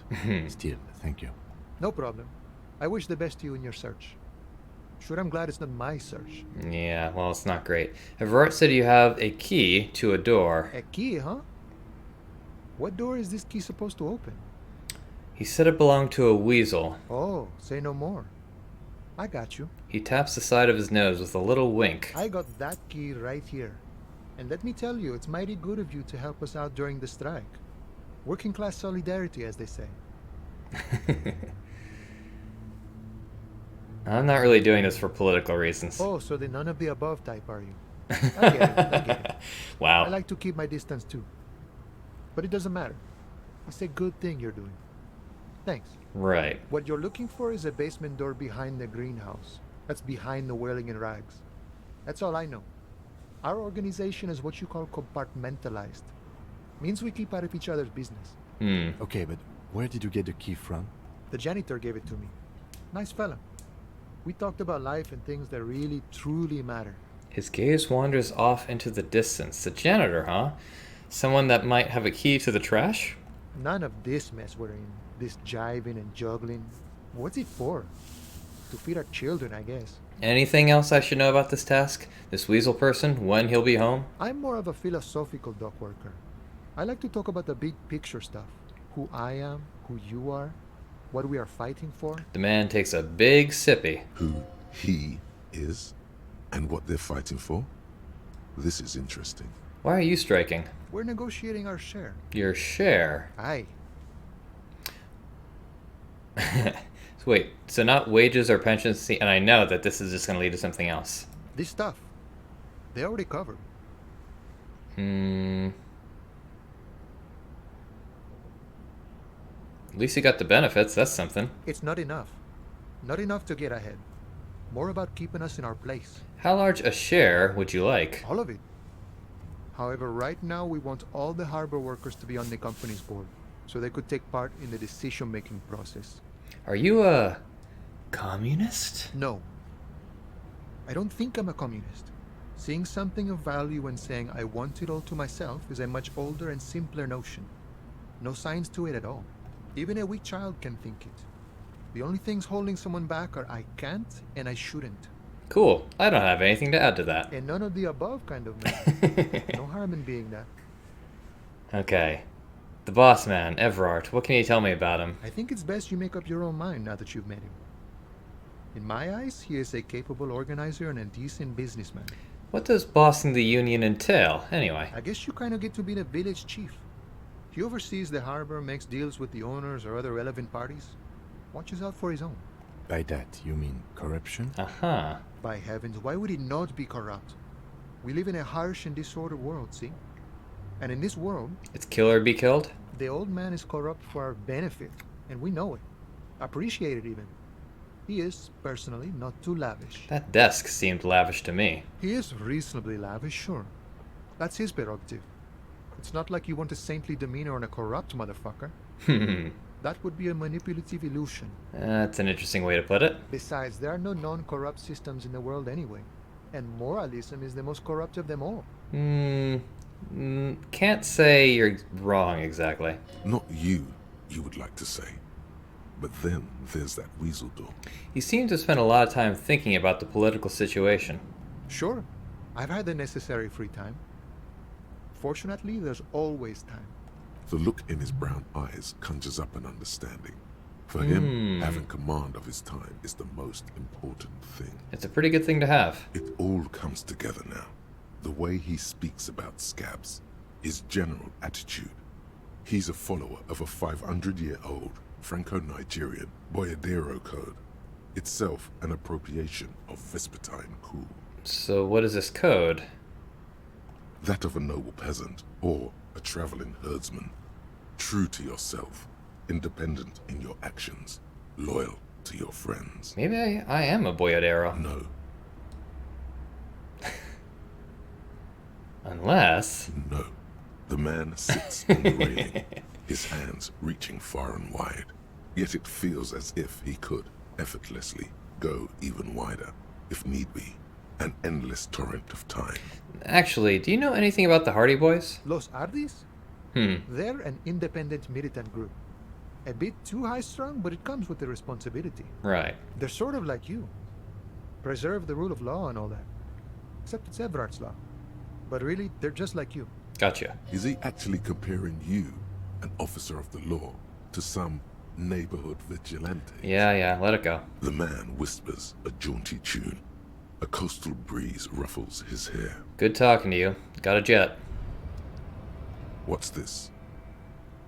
Still, thank you. No problem. I wish the best to you in your search. Sure, I'm glad it's not my search. Yeah, well, it's not great. Evrart said you have a key to a door. A key, huh? What door is this key supposed to open? He said it belonged to a weasel. Oh, say no more. I got you. He taps the side of his nose with a little wink. I got that key right here. And let me tell you, it's mighty good of you to help us out during the strike. Working class solidarity, as they say. I'm not really doing this for political reasons. Oh, so the none of the above type, are you? I get it, I get it. Wow. I like to keep my distance too. But it doesn't matter. It's a good thing you're doing. Thanks. Right. What you're looking for is a basement door behind the greenhouse. That's behind the whirling in rags. That's all I know. Our organization is what you call compartmentalized. Means we keep out of each other's business. Okay, but where did you get the key from? The janitor gave it to me. Nice fella. We talked about life and things that really, truly matter. His gaze wanders off into the distance. The janitor, huh? Someone that might have a key to the trash? None of this mess we're in. This jiving and juggling. What's it for? To feed our children, I guess. Anything else I should know about this task? This weasel person? When he'll be home? I'm more of a philosophical dock worker. I like to talk about the big picture stuff. Who I am, who you are, what we are fighting for. The man takes a big sippy. Who he is and what they're fighting for? This is interesting. Why are you striking? We're negotiating our share. Your share? Aye. Wait, so not wages or pensions? See, and I know that this is just going to lead to something else. This stuff, they already covered. At least you got the benefits, that's something. It's not enough. Not enough to get ahead. More about keeping us in our place. How large a share would you like? All of it. However, right now we want all the harbor workers to be on the company's board, so they could take part in the decision-making process. Are you a communist? No. I don't think I'm a communist. Seeing something of value and saying I want it all to myself is a much older and simpler notion. No science to it at all. Even a weak child can think it. The only things holding someone back are I can't and I shouldn't. Cool. I don't have anything to add to that. And none of the above kind of man. No harm in being that. Okay. The boss man, Evrart. What can you tell me about him? I think it's best you make up your own mind now that you've met him. In my eyes, he is a capable organizer and a decent businessman. What does bossing the union entail, anyway? I guess you kind of get to be the village chief. He oversees the harbor, makes deals with the owners or other relevant parties. Watches out for his own. By that, you mean corruption? Uh-huh. By heavens, why would he not be corrupt? We live in a harsh and disordered world, see? And in this world... It's kill or be killed? The old man is corrupt for our benefit, and we know it. Appreciate it even. He is, personally, not too lavish. That desk seemed lavish to me. He is reasonably lavish, sure. That's his prerogative. It's not like you want a saintly demeanor on a corrupt motherfucker. That would be a manipulative illusion. That's an interesting way to put it. Besides, there are no non-corrupt systems in the world anyway. And moralism is the most corrupt of them all. Can't say you're wrong exactly. Not you would like to say. But then there's that weasel door. You seem to spend a lot of time thinking about the political situation. Sure. I've had the necessary free time. Fortunately, there's always time. The look in his brown eyes conjures up an understanding. For him, having command of his time is the most important thing. It's a pretty good thing to have. It all comes together now. The way he speaks about scabs, his general attitude. He's a follower of a 500-year-old Franco-Nigerian Boyadero code, itself an appropriation of Vespertine cool. So what is this code? That of a noble peasant or a traveling herdsman. True to yourself, independent in your actions, loyal to your friends. Maybe I am a boyadero. No. Unless... No. The man sits on the railing, his hands reaching far and wide. Yet it feels as if he could, effortlessly, go even wider, if need be. An endless torrent of time. Actually, do you know anything about the Hardy Boys? Los Ardis? They're an independent militant group. A bit too high-strung, but it comes with the responsibility. Right. They're sort of like you. Preserve the rule of law and all that. Except it's Evrart's law. But really, they're just like you. Gotcha. Is he actually comparing you, an officer of the law, to some neighborhood vigilante. Yeah, let it go. The man whispers a jaunty tune. A coastal breeze ruffles his hair. Good talking to you. Got a jet. What's this?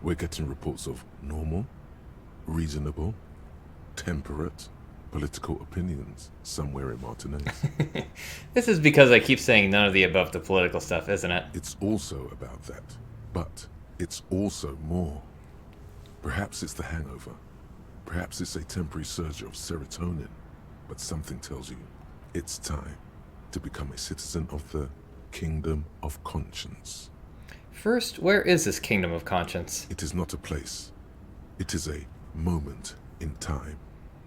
We're getting reports of normal, reasonable, temperate, political opinions somewhere in Martinez. This is because I keep saying none of the above the political stuff, isn't it? It's also about that, but it's also more. Perhaps it's the hangover. Perhaps it's a temporary surge of serotonin. But something tells you it's time to become a citizen of the Kingdom of Conscience. First, where is this Kingdom of Conscience? It is not a place. It is a moment in time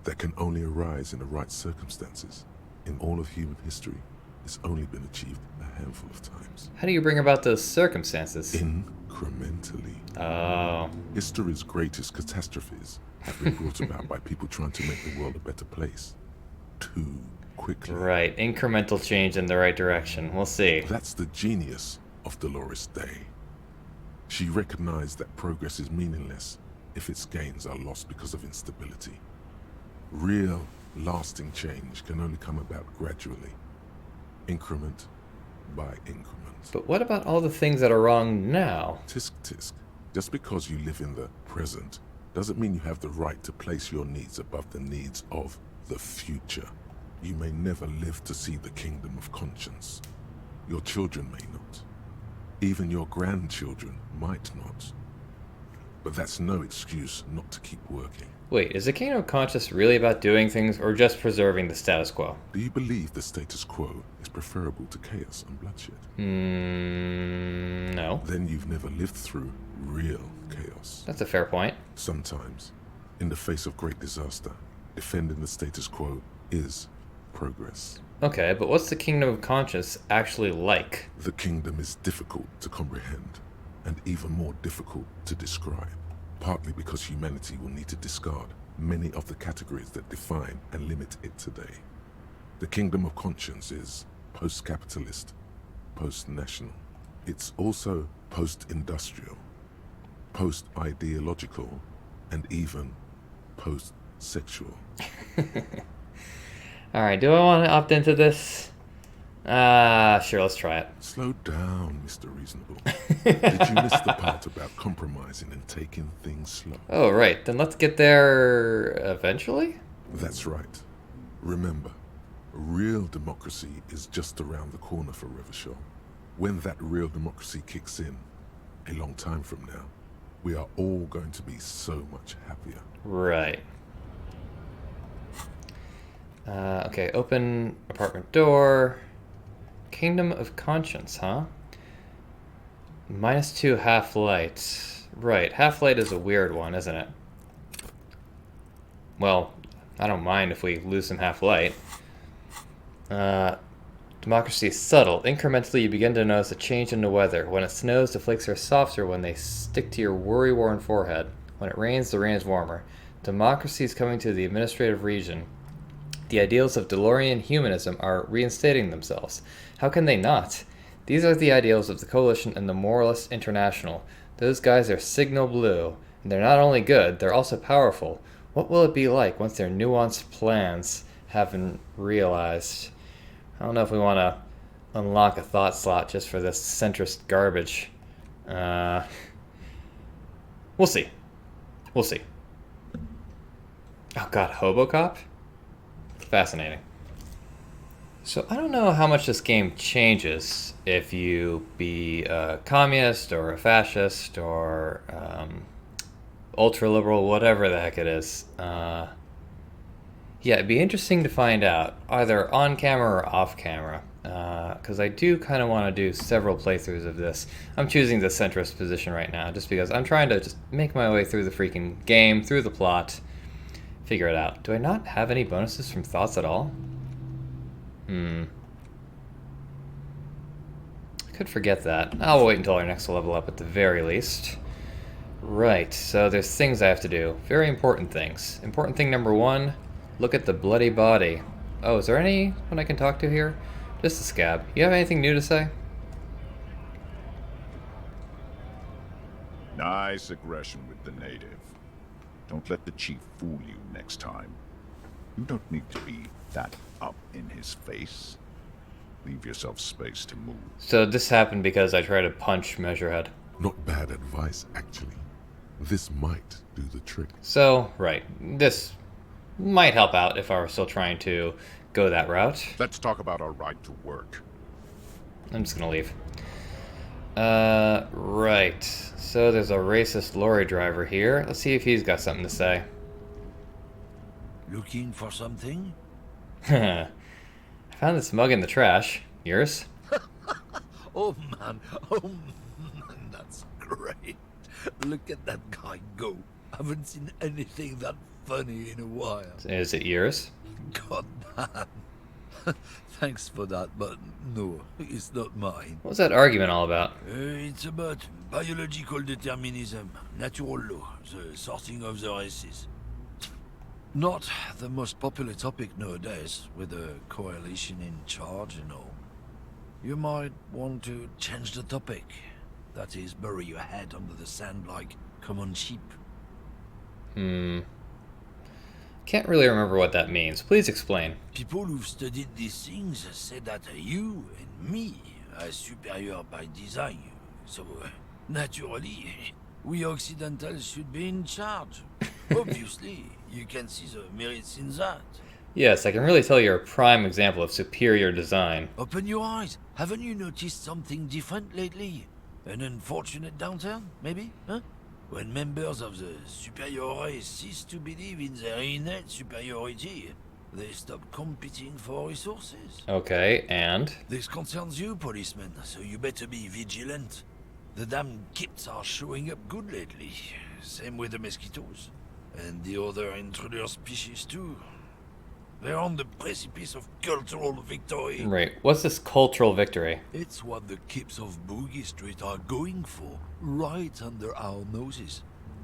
that can only arise in the right circumstances. In all of human history, it's only been achieved a handful of times. How do you bring about those circumstances? Incrementally. Oh. History's greatest catastrophes have been brought about by people trying to make the world a better place. Too quickly. Right, incremental change in the right direction. We'll see. That's the genius of Dolores Day. She recognized that progress is meaningless if its gains are lost because of instability. Real, lasting change can only come about gradually, increment by increment. But what about all the things that are wrong now? Tisk tisk. Just because you live in the present doesn't mean you have the right to place your needs above the needs of the future. You may never live to see the Kingdom of Conscience. Your children may not. Even your grandchildren might not. But that's no excuse not to keep working. Wait, is the Kingdom of Conscience really about doing things or just preserving the status quo? Do you believe the status quo is preferable to chaos and bloodshed? No. Then you've never lived through real chaos. That's a fair point. Sometimes, in the face of great disaster, defending the status quo is progress. Okay, but what's the Kingdom of Conscience actually like? The kingdom is difficult to comprehend, and even more difficult to describe, partly because humanity will need to discard many of the categories that define and limit it today. The Kingdom of Conscience is post-capitalist, post-national. It's also post-industrial, post-ideological, and even post-sexual. Alright, do I want to opt into this? Sure, let's try it. Slow down, Mr. Reasonable. Did you miss the part about compromising and taking things slow? Oh, right. Then let's get there eventually? That's right. Remember, real democracy is just around the corner for Revachol. When that real democracy kicks in, a long time from now, we are all going to be so much happier. Right. Okay, open apartment door. Kingdom of Conscience, huh? -2 half-light. Right, half-light is a weird one, isn't it? Well, I don't mind if we lose some half-light. Democracy is subtle. Incrementally, you begin to notice a change in the weather. When it snows, the flakes are softer when they stick to your worry-worn forehead. When it rains, the rain is warmer. Democracy is coming to the administrative region. The ideals of DeLorean humanism are reinstating themselves. How can they not? These are the ideals of the Coalition and the Moralist International. Those guys are signal blue, and they're not only good, they're also powerful. What will it be like once their nuanced plans have been realized? I don't know if we want to unlock a thought slot just for this centrist garbage. We'll see. We'll see. Oh god, Hobocop? Fascinating. So I don't know how much this game changes if you be a communist or a fascist or ultra-liberal, whatever the heck it is. Yeah, it'd be interesting to find out, either on camera or off camera, because I do kind of want to do several playthroughs of this. I'm choosing the centrist position right now, just because I'm trying to just make my way through the freaking game, through the plot, figure it out. Do I not have any bonuses from thoughts at all? I could forget that. I'll wait until our next level up at the very least. Right, so there's things I have to do. Very important things. Important thing number 1, look at the bloody body. Oh, is there anyone I can talk to here? Just the scab. You have anything new to say? Nice aggression with the native. Don't let the chief fool you next time. You don't need to be that up in his face. Leave yourself space to move. So this happened because I tried to punch Measurehead. Not bad advice, actually. This might do the trick. So, right. This might help out if I were still trying to go that route. Let's talk about our right to work. I'm just gonna leave. Right. So there's a racist lorry driver here. Let's see if he's got something to say. Looking for something? I found this mug in the trash. Yours? Oh man, that's great. Look at that guy go. Haven't seen anything that funny in a while. Is it yours? God damn. Thanks for that, but no, it's not mine. What was that argument all about? It's about biological determinism, natural law, the sorting of the races. Not the most popular topic nowadays, with the coalition in charge and all. You might want to change the topic. That is, bury your head under the sand like common sheep. Can't really remember what that means. Please explain. People who've studied these things say that you and me are superior by design. So, naturally, we Occidentals should be in charge. Obviously, you can see the merits in that. Yes, I can really tell you're a prime example of superior design. Open your eyes. Haven't you noticed something different lately? An unfortunate downturn, maybe? Huh? When members of the superior race cease to believe in their innate superiority, they stop competing for resources. Okay, and? This concerns you, policeman, so you better be vigilant. The damn kids are showing up good lately. Same with the mosquitoes. And the other intruder species too. They're on the precipice of cultural victory. Right, what's this cultural victory? It's what the kids of Boogie Street are going for, right under our noses.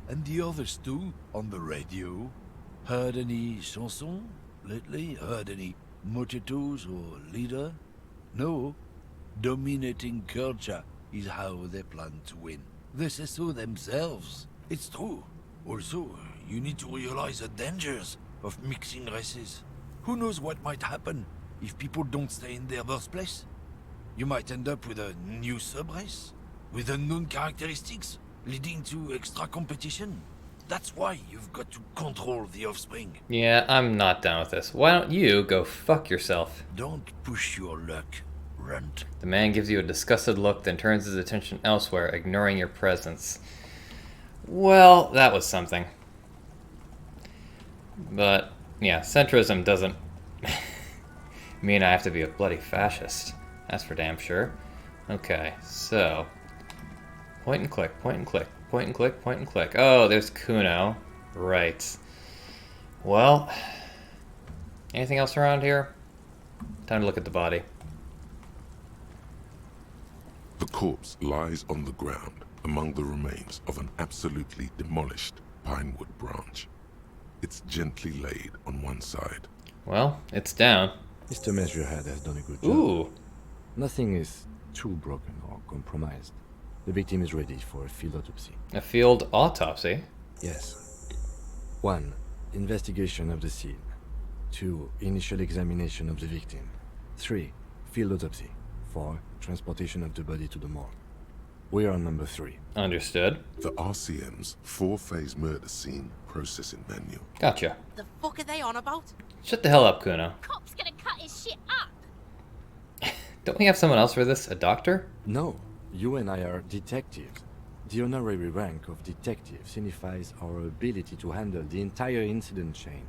And the others too, on the radio. Heard any chansons lately? Heard any mojitos or leader? No. Dominating culture is how they plan to win. They say so themselves. It's true. Also, you need to realize the dangers of mixing races. Who knows what might happen if people don't stay in their birthplace? You might end up with a new sub-race, with unknown characteristics, leading to extra competition. That's why you've got to control the offspring. Yeah, I'm not down with this. Why don't you go fuck yourself? Don't push your luck, runt. The man gives you a disgusted look, then turns his attention elsewhere, ignoring your presence. Well, that was something. But, yeah, centrism doesn't mean I have to be a bloody fascist. That's for damn sure. Okay, so... point and click, point and click, point and click, point and click. Oh, there's Kuno. Right. Well... anything else around here? Time to look at the body. The corpse lies on the ground among the remains of an absolutely demolished pinewood branch. It's gently laid on one side. Well, it's down. Mr. Measurehead has done a good job. Ooh. Nothing is too broken or compromised. The victim is ready for a field autopsy. A field autopsy? Yes. 1. Investigation of the scene. 2. Initial examination of the victim. 3. Field autopsy. 4. Transportation of the body to the morgue. We are on number 3. Understood. The RCM's 4-phase murder scene processing manual. Gotcha. The fuck are they on about? Shut the hell up, Kuno. Cop's gonna cut his shit up. Don't we have someone else for this? A doctor? No. You and I are detectives. The honorary rank of detective signifies our ability to handle the entire incident chain.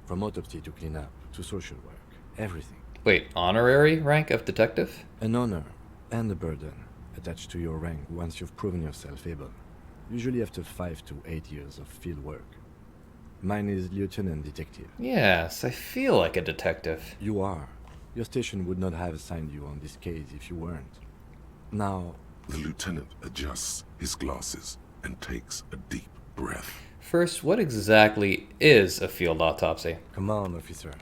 From autopsy to cleanup to social work. Everything. Wait, honorary rank of detective? An honor and a burden attached to your rank once you've proven yourself able. Usually after 5 to 8 years of field work. Mine is lieutenant detective. Yes, I feel like a detective. You are. Your station would not have assigned you on this case if you weren't. Now... The lieutenant adjusts his glasses and takes a deep breath. First, what exactly is a field autopsy? Come on, officer.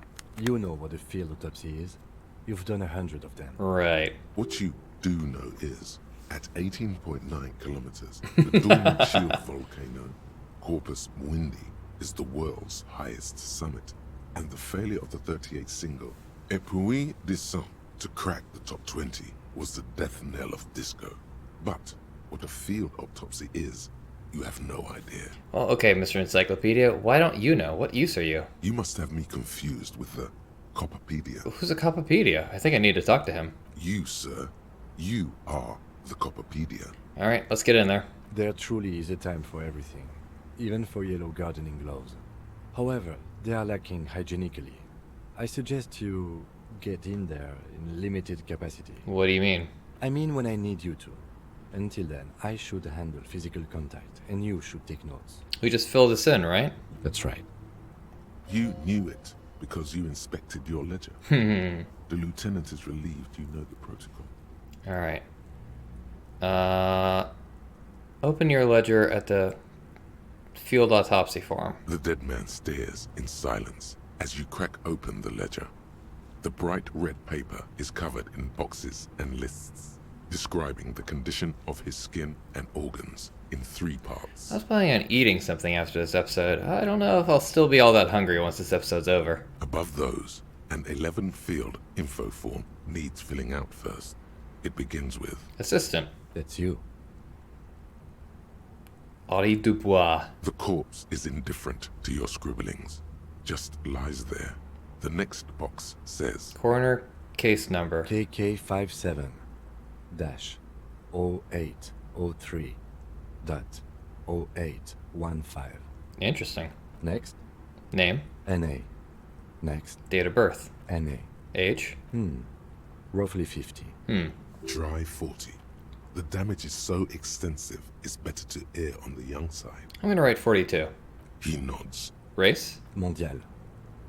You know what a field autopsy is. You've done 100 of them. Right. What you do know is, at 18.9 kilometers, the Dormant Shield volcano, Corpus Mundi, is the world's highest summit, and the failure of the 38 single, Et puis descend, to crack the top 20 was the death knell of disco. But what a field autopsy is, you have no idea. Well, okay, Mr. Encyclopedia, why don't you know? What use are you? You must have me confused with the Copperpedia. Who's a Copperpedia? I think I need to talk to him. You, sir. You are the Copperpedia. Alright, let's get in there. There truly is a time for everything, even for yellow gardening gloves. However, they are lacking hygienically. I suggest you get in there in limited capacity. What do you mean? I mean when I need you to. Until then, I should handle physical contact, and you should take notes. We just filled this in, right? That's right. You knew it because you inspected your ledger. The lieutenant is relieved you know the protocol. Alright. Open your ledger at the field autopsy form. The dead man stares in silence as you crack open the ledger. The bright red paper is covered in boxes and lists, describing the condition of his skin and organs in 3 parts. I was planning on eating something after this episode. I don't know if I'll still be all that hungry once this episode's over. Above those, an 11-field info form needs filling out first. It begins with Assistant. That's you. Henri Dubois. The corpse is indifferent to your scribblings, just lies there. The next box says Coroner case number KK57-0803.0815. Interesting. Next. Name. NA. Next. Date of birth. NA. Age. Roughly 50. dry 40. The damage is so extensive, it's better to err on the young side. I'm gonna write 42. He nods. Race. Mondial.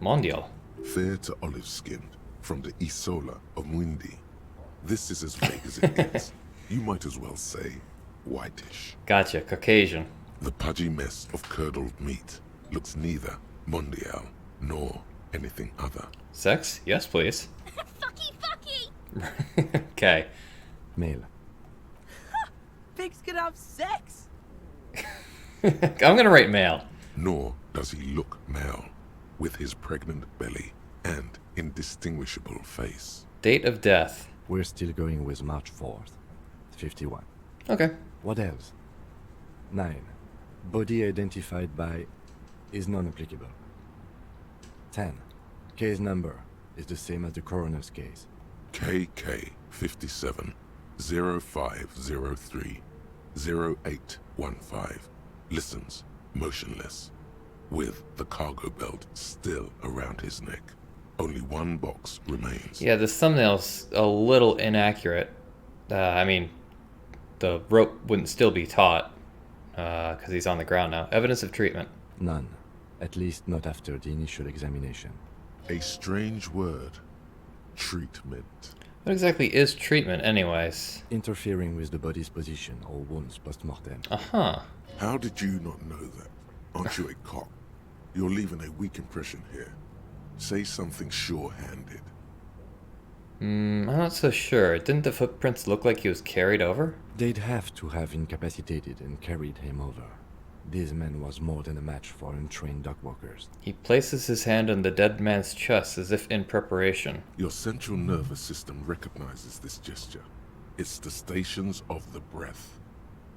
Mondial. Fair to olive-skinned, from the Isola of Mwindi. This is as vague as it gets. You might as well say whitish. Gotcha. Caucasian. The pudgy mess of curdled meat looks neither mondial nor anything other. Sex? Yes, please. Fucky, fucky! Okay. Male. Pigs can have sex? I'm gonna write male. Nor does he look male, with his pregnant belly and indistinguishable face. Date of death. We're still going with March 4th. 51. Okay. What else? 9. Body identified by is non-applicable. 10. Case number is the same as the coroner's case. KK 57 0503 0815 listens motionless, with the cargo belt still around his neck. Only one box remains. Yeah, this thumbnail's a little inaccurate. I mean, the rope wouldn't still be taut, because he's on the ground now. Evidence of treatment. None. At least not after the initial examination. A strange word. Treatment. What exactly is treatment, anyways? Interfering with the body's position or wounds post-mortem. Uh-huh. How did you not know that? Aren't you a cop? You're leaving a weak impression here. Say something sure-handed. I'm not so sure. Didn't the footprints look like he was carried over? They'd have to have incapacitated and carried him over. This man was more than a match for untrained dogwalkers. He places his hand on the dead man's chest as if in preparation. Your central nervous system recognizes this gesture. It's the stations of the breath.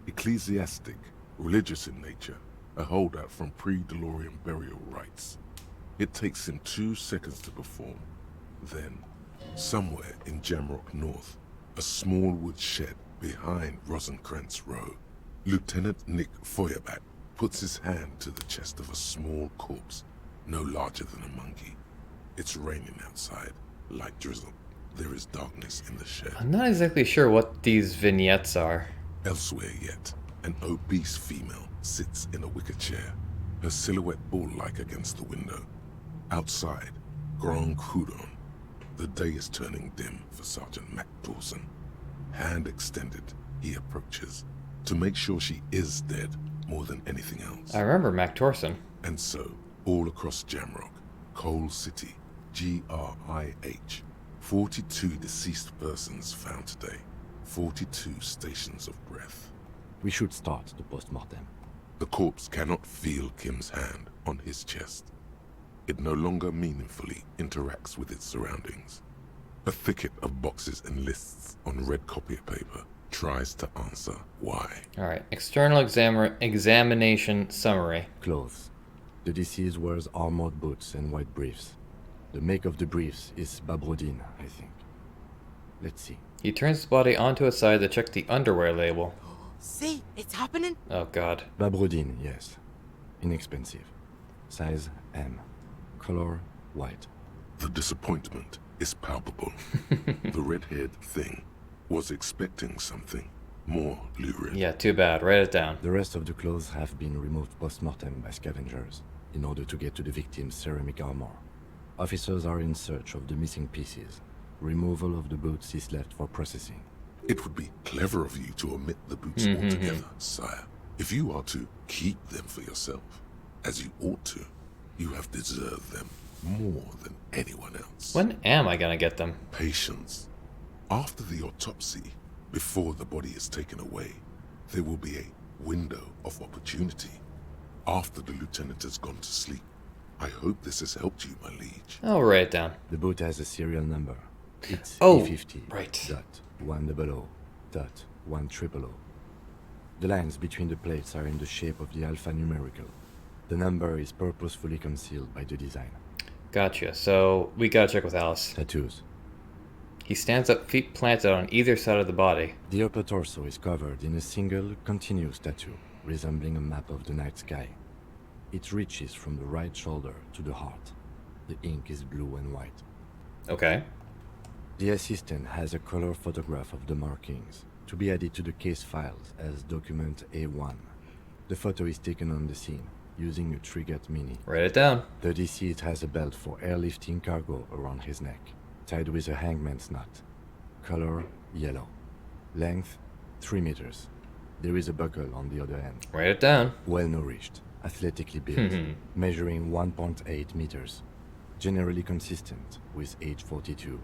Ecclesiastic, religious in nature, a holdout from pre-DeLorean burial rites. It takes him 2 seconds to perform. Then, somewhere in Jamrock North, a small wood shed behind Rosencrantz Row, Lieutenant Nick Feuerbach puts his hand to the chest of a small corpse, no larger than a monkey. It's raining outside, light drizzle. There is darkness in the shed. I'm not exactly sure what these vignettes are. Elsewhere yet, an obese female sits in a wicker chair, her silhouette bull-like against the window. Outside, Grand Coudon. The day is turning dim for Sergeant Mac Dawson. Hand extended, he approaches, to make sure she is dead more than anything else. I remember Mac Torson. And so, all across Jamrock, Coal City, GRIH, 42 deceased persons found today. 42 stations of breath. We should start the post-mortem. The corpse cannot feel Kim's hand on his chest. It no longer meaningfully interacts with its surroundings. A thicket of boxes and lists on red copier paper tries to answer why. Alright, external examination summary. Clothes. The deceased wears armored boots and white briefs. The make of the briefs is Babrodine, I think. Let's see. He turns the body onto its side to check the underwear label. See, it's happening. Oh god. Babrodine, yes. Inexpensive. Size M. Color white. The disappointment is palpable. The red-haired thing was expecting something more lurid. Yeah, too bad. Write it down. The rest of the clothes have been removed post-mortem by scavengers in order to get to the victim's ceramic armor. Officers are in search of the missing pieces. Removal of the boots is left for processing. It would be clever of you to omit the boots altogether, sire. If you are to keep them for yourself, as you ought to, you have deserved them more than anyone else. When am I gonna get them? Patience. After the autopsy, before the body is taken away, there will be a window of opportunity. After the lieutenant has gone to sleep. I hope this has helped you, my liege. I'll write it down. The boot has a serial number. It's Oh, E50. right. Dot 100. Dot 100. The lines between the plates are in the shape of the alphanumerical. The number is purposefully concealed by the design. Gotcha. So, we gotta check with Alice. Tattoos. He stands up, feet planted on either side of the body. The upper torso is covered in a single, continuous tattoo, resembling a map of the night sky. It reaches from the right shoulder to the heart. The ink is blue and white. Okay. The assistant has a color photograph of the markings, to be added to the case files as document A1. The photo is taken on the scene, using a Trigat Mini. Write it down. The deceased has a belt for airlifting cargo around his neck, tied with a hangman's knot. Color, yellow. Length, 3 meters. There is a buckle on the other end. Write it down. Well-nourished, athletically built, measuring 1.8 meters. Generally consistent with age 42.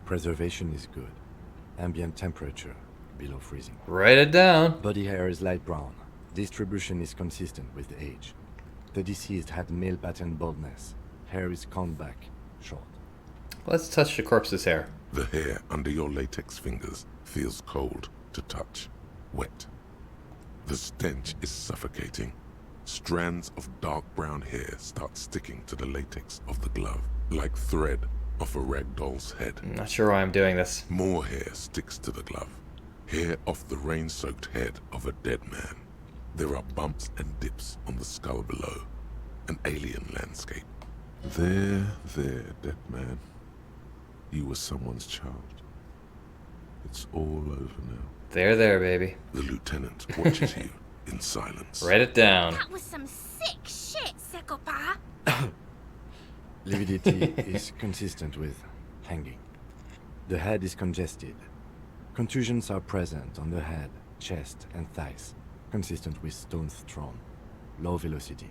Preservation is good. Ambient temperature, below freezing. Write it down. Body hair is light brown. Distribution is consistent with the age. The deceased had male pattern baldness. Hair is combed back, short. Let's touch the corpse's hair. The hair under your latex fingers feels cold to touch, wet. The stench is suffocating. Strands of dark brown hair start sticking to the latex of the glove, like thread off a rag doll's head. I'm not sure why I'm doing this. More hair sticks to the glove. Hair off the rain-soaked head of a dead man. There are bumps and dips on the skull below. An alien landscape. There, dead man. You were someone's child. It's all over now. There, baby. The lieutenant watches you in silence. Write it down. That was some sick shit, Sekopa. Lividity is consistent with hanging. The head is congested. Contusions are present on the head, chest, and thighs, consistent with stones thrown. Low velocity.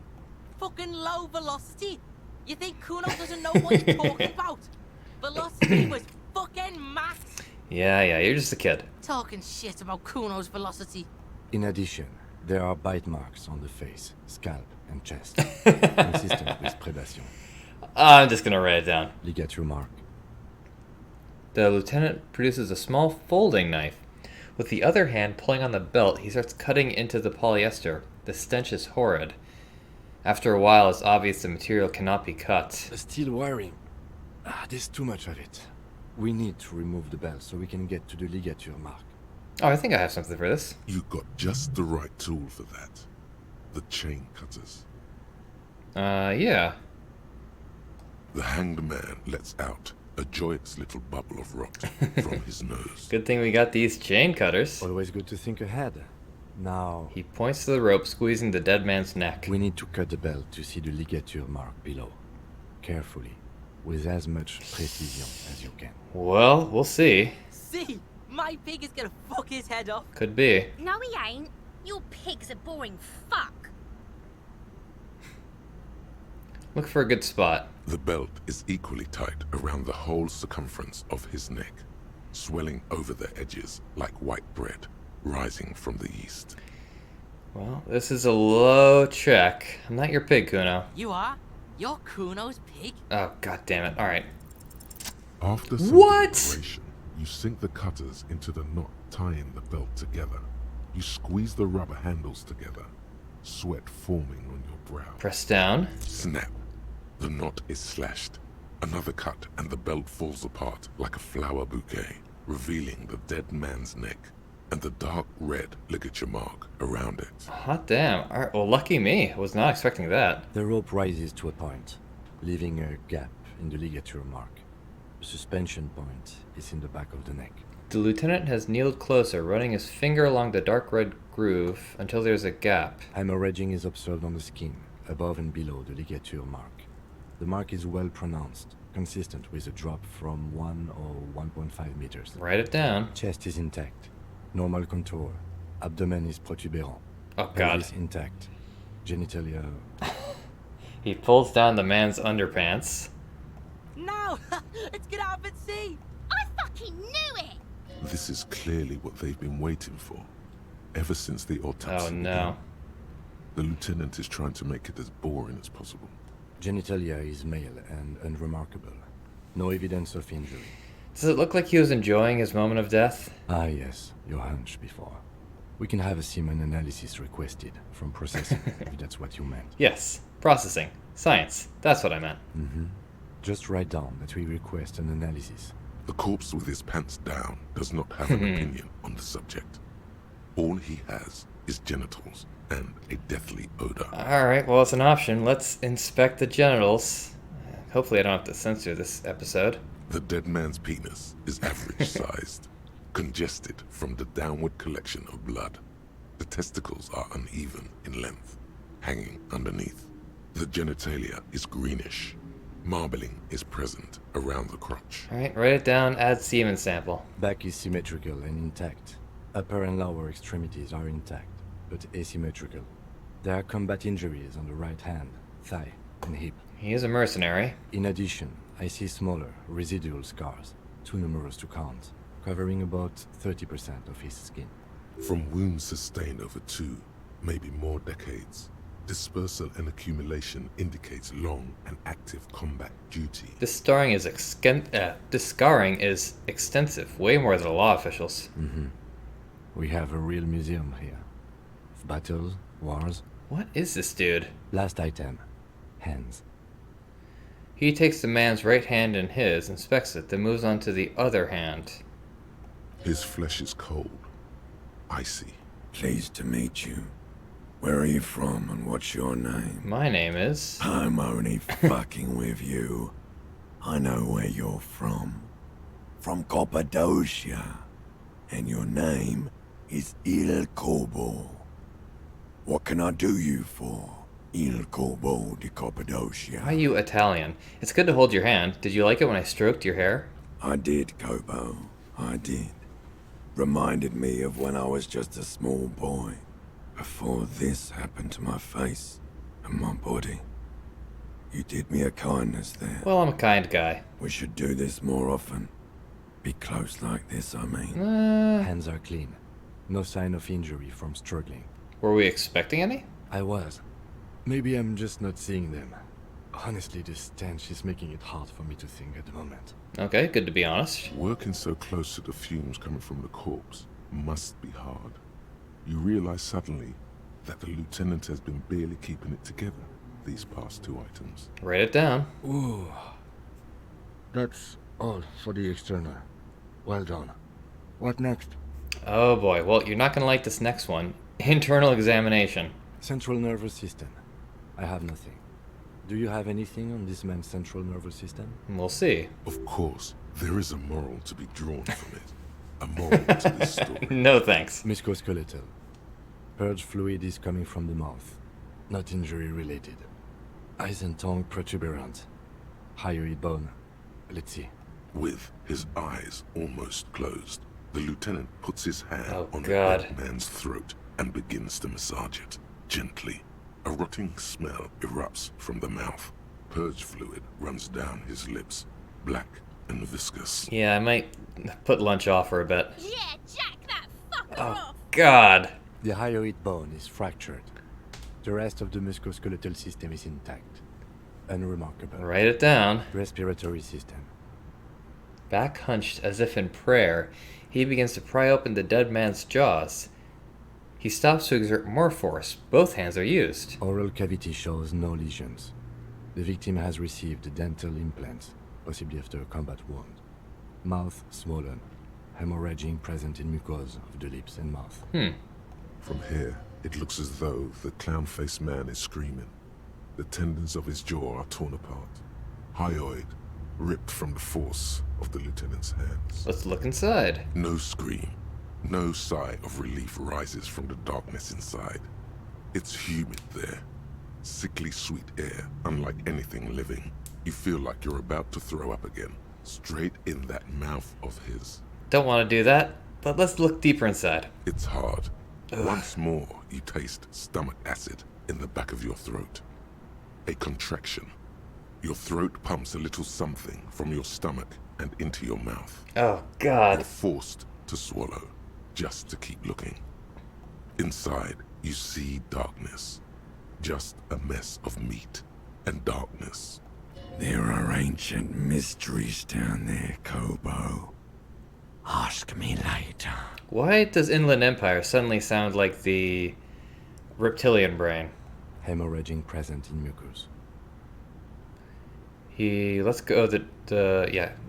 Fucking low velocity? You think Kuno doesn't know what you're talking about? Velocity was fucking max. Yeah, you're just a kid. Talking shit about Kuno's velocity. In addition, there are bite marks on the face, scalp, and chest, consistent with predation. I'm just gonna write it down. Ligature mark. The lieutenant produces a small folding knife. With the other hand pulling on the belt, he starts cutting into the polyester. The stench is horrid. After a while, it's obvious the material cannot be cut. Steel wiring. There's too much of it. We need to remove the belt so we can get to the ligature mark. Oh, I think I have something for this. You got just the right tool for that. The chain cutters. Yeah. The hanged man lets out a joyous little bubble of rot from his nose. Good thing we got these chain cutters. Always good to think ahead. Now... He points to the rope, squeezing the dead man's neck. We need to cut the belt to see the ligature mark below. Carefully. With as much precision as you can. Well, we'll see. See? My pig is gonna fuck his head off. Could be. No, he ain't. Your pig's a boring fuck. Look for a good spot. The belt is equally tight around the whole circumference of his neck, swelling over the edges like white bread rising from the east. Well, this is a low check. I'm not your pig, Kuno. You are? You're Kuno's pig? Oh, god damn it. Alright. After some What? deliberation, you sink the cutters into the knot tying the belt together. You squeeze the rubber handles together, sweat forming on your brow. Press down. Snap. The knot is slashed. Another cut and the belt falls apart like a flower bouquet, revealing the dead man's neck and the dark red ligature mark around it. Hot damn. Alright, well, lucky me. I was not expecting that. The rope rises to a point, leaving a gap in the ligature mark. The suspension point is in the back of the neck. The lieutenant has kneeled closer, running his finger along the dark red groove until there's a gap. Hemorrhaging is observed on the skin, above and below the ligature mark. The mark is well pronounced, consistent with a drop from 1 or 1.5 meters. Write it down. Chest is intact. Normal contour. Abdomen is protuberant. Oh, God. Pelvis intact. Genitalia... He pulls down the man's underpants. No! Let's get out and see! I fucking knew it! This is clearly what they've been waiting for, ever since the autopsy. Oh, no. began. The lieutenant is trying to make it as boring as possible. Genitalia is male and unremarkable. No evidence of injury. Does it look like he was enjoying his moment of death? Ah, yes, your hunch before. We can have a semen analysis requested from processing, if that's what you meant. Yes. Processing. Science. That's what I meant. Mm-hmm. Just write down that we request an analysis. The corpse with his pants down does not have an opinion on the subject. All he has is genitals and a deathly odor. Alright, well, it's an option. Let's inspect the genitals. Hopefully I don't have to censor this episode. The dead man's penis is average-sized, congested from the downward collection of blood. The testicles are uneven in length, hanging underneath. The genitalia is greenish. Marbling is present around the crotch. Alright, write it down, add semen sample. Back is symmetrical and intact. Upper and lower extremities are intact, but asymmetrical. There are combat injuries on the right hand, thigh, and hip. He is a mercenary. In addition, I see smaller, residual scars, too numerous to count, covering about 30% of his skin. From wounds sustained over 2, maybe more decades, dispersal and accumulation indicates long and active combat duty. This scarring is extensive, way more than the law officials. Mm-hmm. We have a real museum here. Of battles, wars. What is this dude? Last item. Hands. He takes the man's right hand in his, inspects it, then moves on to the other hand. His flesh is cold, icy. Pleased to meet you. Where are you from and what's your name? My name is... I'm only fucking with you. I know where you're from. From Cappadocia. And your name is Il Corbo. What can I do you for? Il Corbo di Cappadocia. Why are you Italian? It's good to hold your hand. Did you like it when I stroked your hair? I did, Cobo. I did. Reminded me of when I was just a small boy. Before this happened to my face and my body. You did me a kindness there. Well, I'm a kind guy. We should do this more often. Be close like this, I mean. Hands are clean. No sign of injury from struggling. Were we expecting any? I was. Maybe I'm just not seeing them. Honestly, this stench is making it hard for me to think at the moment. Okay, good to be honest. Working so close to the fumes coming from the corpse must be hard. You realize suddenly that the lieutenant has been barely keeping it together these past 2 items. Write it down. Ooh. That's all for the external. Well done. What next? Oh boy, well, you're not gonna like this next one. Internal examination. Central nervous system. I have nothing. Do you have anything on this man's central nervous system? We'll see. Of course, there is a moral to be drawn from it. A moral to this story. No thanks. Musculoskeletal. Purge fluid is coming from the mouth. Not injury related. Eyes and tongue protuberant. Hyoid bone. Let's see. With his eyes almost closed, the lieutenant puts his hand on God. the dead man's throat and begins to massage it, gently. A rotting smell erupts from the mouth. Purge fluid runs down his lips, black and viscous. Yeah, I might put lunch off for a bit. Yeah, jack that fucker Oh, off! God. The hyoid bone is fractured. The rest of the musculoskeletal system is intact. Unremarkable. Write it down. Respiratory system. Back hunched as if in prayer, he begins to pry open the dead man's jaws. He stops to exert more force. Both hands are used. Oral cavity shows no lesions. The victim has received dental implants, possibly after a combat wound. Mouth swollen. Hemorrhaging present in mucosa of the lips and mouth. From here, it looks as though the clown-faced man is screaming. The tendons of his jaw are torn apart. Hyoid, ripped from the force of the lieutenant's hands. Let's look inside. No scream. No sigh of relief rises from the darkness inside. It's humid there. Sickly sweet air, unlike anything living. You feel like you're about to throw up again. Straight in that mouth of his. Don't want to do that, but let's look deeper inside. It's hard. Once more, you taste stomach acid in the back of your throat. A contraction. Your throat pumps a little something from your stomach and into your mouth. Oh, God. You're forced to swallow, just to keep looking. Inside, you see darkness. Just a mess of meat and darkness. There are ancient mysteries down there, Kobo. Ask me later. Why does Inland Empire suddenly sound like the reptilian brain? Hemorrhaging present in mucus. He lets go of the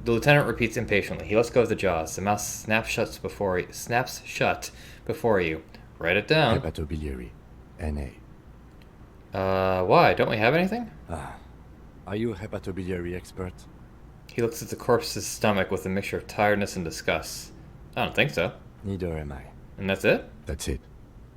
lieutenant repeats impatiently. He lets go of the jaws. The mouth snaps shut before you. Write it down. Hepatobiliary. NA. Why? Don't we have anything? Are you a hepatobiliary expert? He looks at the corpse's stomach with a mixture of tiredness and disgust. I don't think so. Neither am I. And that's it? That's it.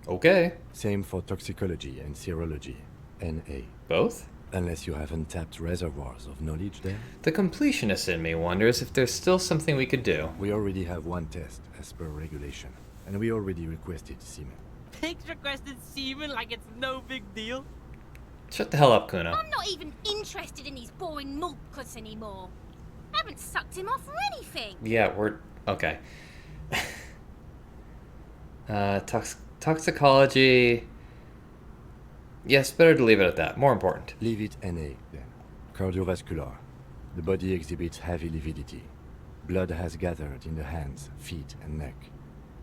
Okay. Same for toxicology and serology. NA. Both? Unless you have untapped reservoirs of knowledge there. The completionist in me wonders if there's still something we could do. We already have one test, as per regulation. And we already requested semen. Pigs requested semen like it's no big deal. Shut the hell up, Kuno. I'm not even interested in these boring mulkus anymore. I haven't sucked him off or anything. Yeah, we're... okay. Toxicology... Yes, better to leave it at that. More important. Leave it NA, then. Cardiovascular. The body exhibits heavy lividity. Blood has gathered in the hands, feet, and neck.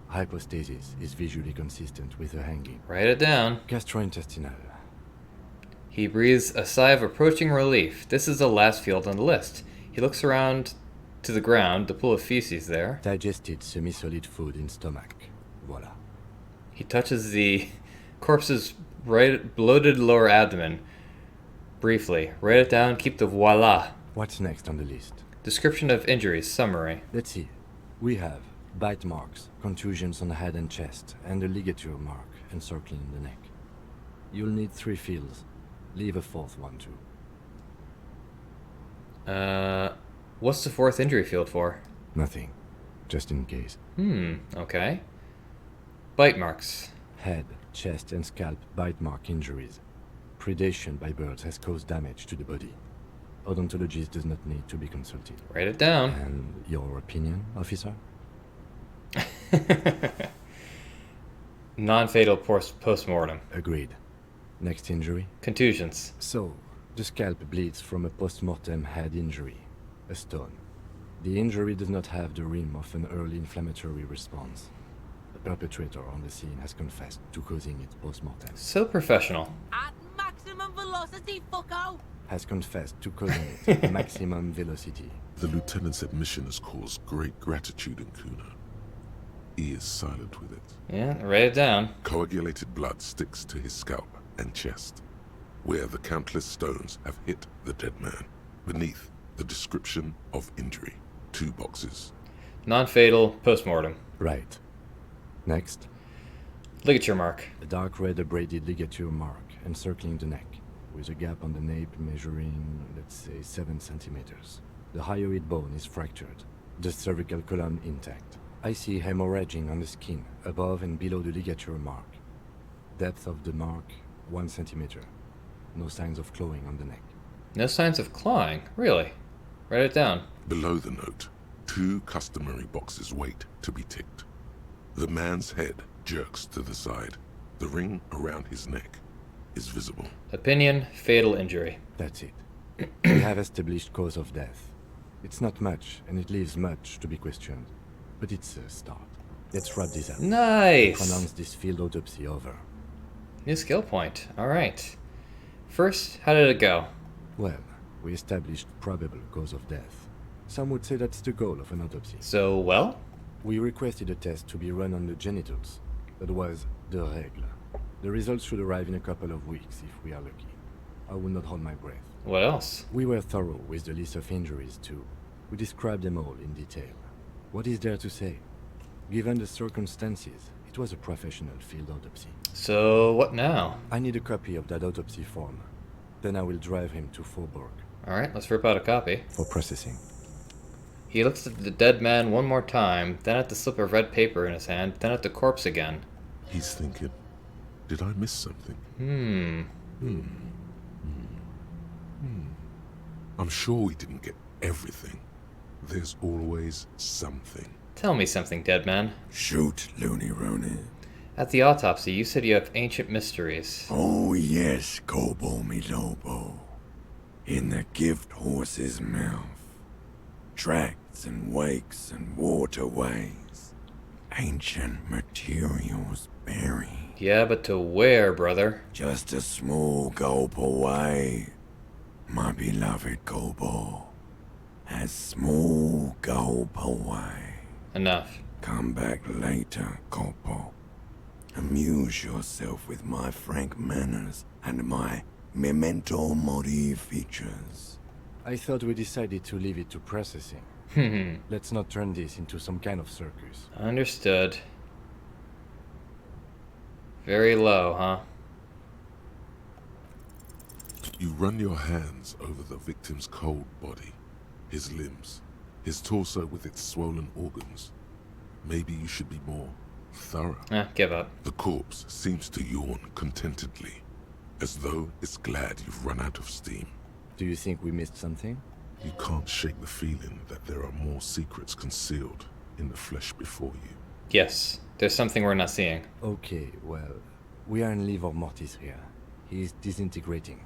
Hypostasis is visually consistent with the hanging. Write it down. Gastrointestinal. He breathes a sigh of approaching relief. This is the last field on the list. He looks around to the ground, the pool of feces there. Digested semi-solid food in stomach. Voila. He touches the corpse's bloated lower abdomen. Briefly. Write it down, keep the voila. What's next on the list? Description of injuries, summary. Let's see. We have bite marks, contusions on the head and chest, and a ligature mark encircling the neck. You'll need 3 fields. Leave a 4th one too. What's the 4th injury field for? Nothing. Just in case. Okay. Bite marks. Head, chest, and scalp bite mark injuries. Predation by birds has caused damage to the body. Odontologist does not need to be consulted. Write it down. And your opinion, officer? Non-fatal post-mortem. Agreed. Next injury? Contusions. So, the scalp bleeds from a post-mortem head injury. A stone. The injury does not have the rim of an early inflammatory response. The perpetrator on the scene has confessed to causing it post-mortem. So professional. At maximum velocity, fucko! Has confessed to causing it at maximum velocity. The lieutenant's admission has caused great gratitude in Kuno. He is silent with it. Yeah, write it down. Coagulated blood sticks to his scalp and chest, where the countless stones have hit the dead man. Beneath, the description of injury. 2 boxes. Non-fatal post-mortem. Right. Next. Ligature mark. A dark red abraded ligature mark encircling the neck, with a gap on the nape measuring, let's say, 7 centimeters. The hyoid bone is fractured. The cervical column intact. I see hemorrhaging on the skin, above and below the ligature mark. Depth of the mark, 1 centimeter. No signs of clawing on the neck. No signs of clawing? Really? Write it down. Below the note, 2 customary boxes wait to be ticked. The man's head jerks to the side. The ring around his neck is visible. Opinion, fatal injury. That's it. We have established cause of death. It's not much, and it leaves much to be questioned. But it's a start. Let's wrap this up. Nice! Pronounce this field autopsy over. New skill point. Alright. First, how did it go? Well, we established probable cause of death. Some would say that's the goal of an autopsy. So, well? We requested a test to be run on the genitals. That was the règle. The results should arrive in a couple of weeks if we are lucky. I will not hold my breath. What else? We were thorough with the list of injuries too. We described them all in detail. What is there to say? Given the circumstances, it was a professional field autopsy. So, what now? I need a copy of that autopsy form. Then I will drive him to Faubourg. Alright, let's rip out a copy. For processing. He looks at the dead man one more time, then at the slip of red paper in his hand, then at the corpse again. He's thinking, did I miss something? I'm sure we didn't get everything. There's always something. Tell me something, dead man. Shoot, Looney Rooney. At the autopsy, you said you have ancient mysteries. Oh yes, Kobo mi Lobo. In the gift horse's mouth. Tracts and wakes and waterways. Ancient materials buried. Yeah, but to where, brother? Just a small gulp away. My beloved Kobo. A small gulp away. Enough. Come back later, Kobo. Amuse yourself with my frank manners and my memento mori features. I thought we decided to leave it to processing. Let's not turn this into some kind of circus. Understood. Very low, huh? You run your hands over the victim's cold body, his limbs, his torso with its swollen organs. Maybe you should be more thorough. Give up. The corpse seems to yawn contentedly, as though it's glad you've run out of steam. Do you think we missed something? You can't shake the feeling that there are more secrets concealed in the flesh before you. Yes, there's something we're not seeing. Okay, well, we are in livor mortis here. He is disintegrating.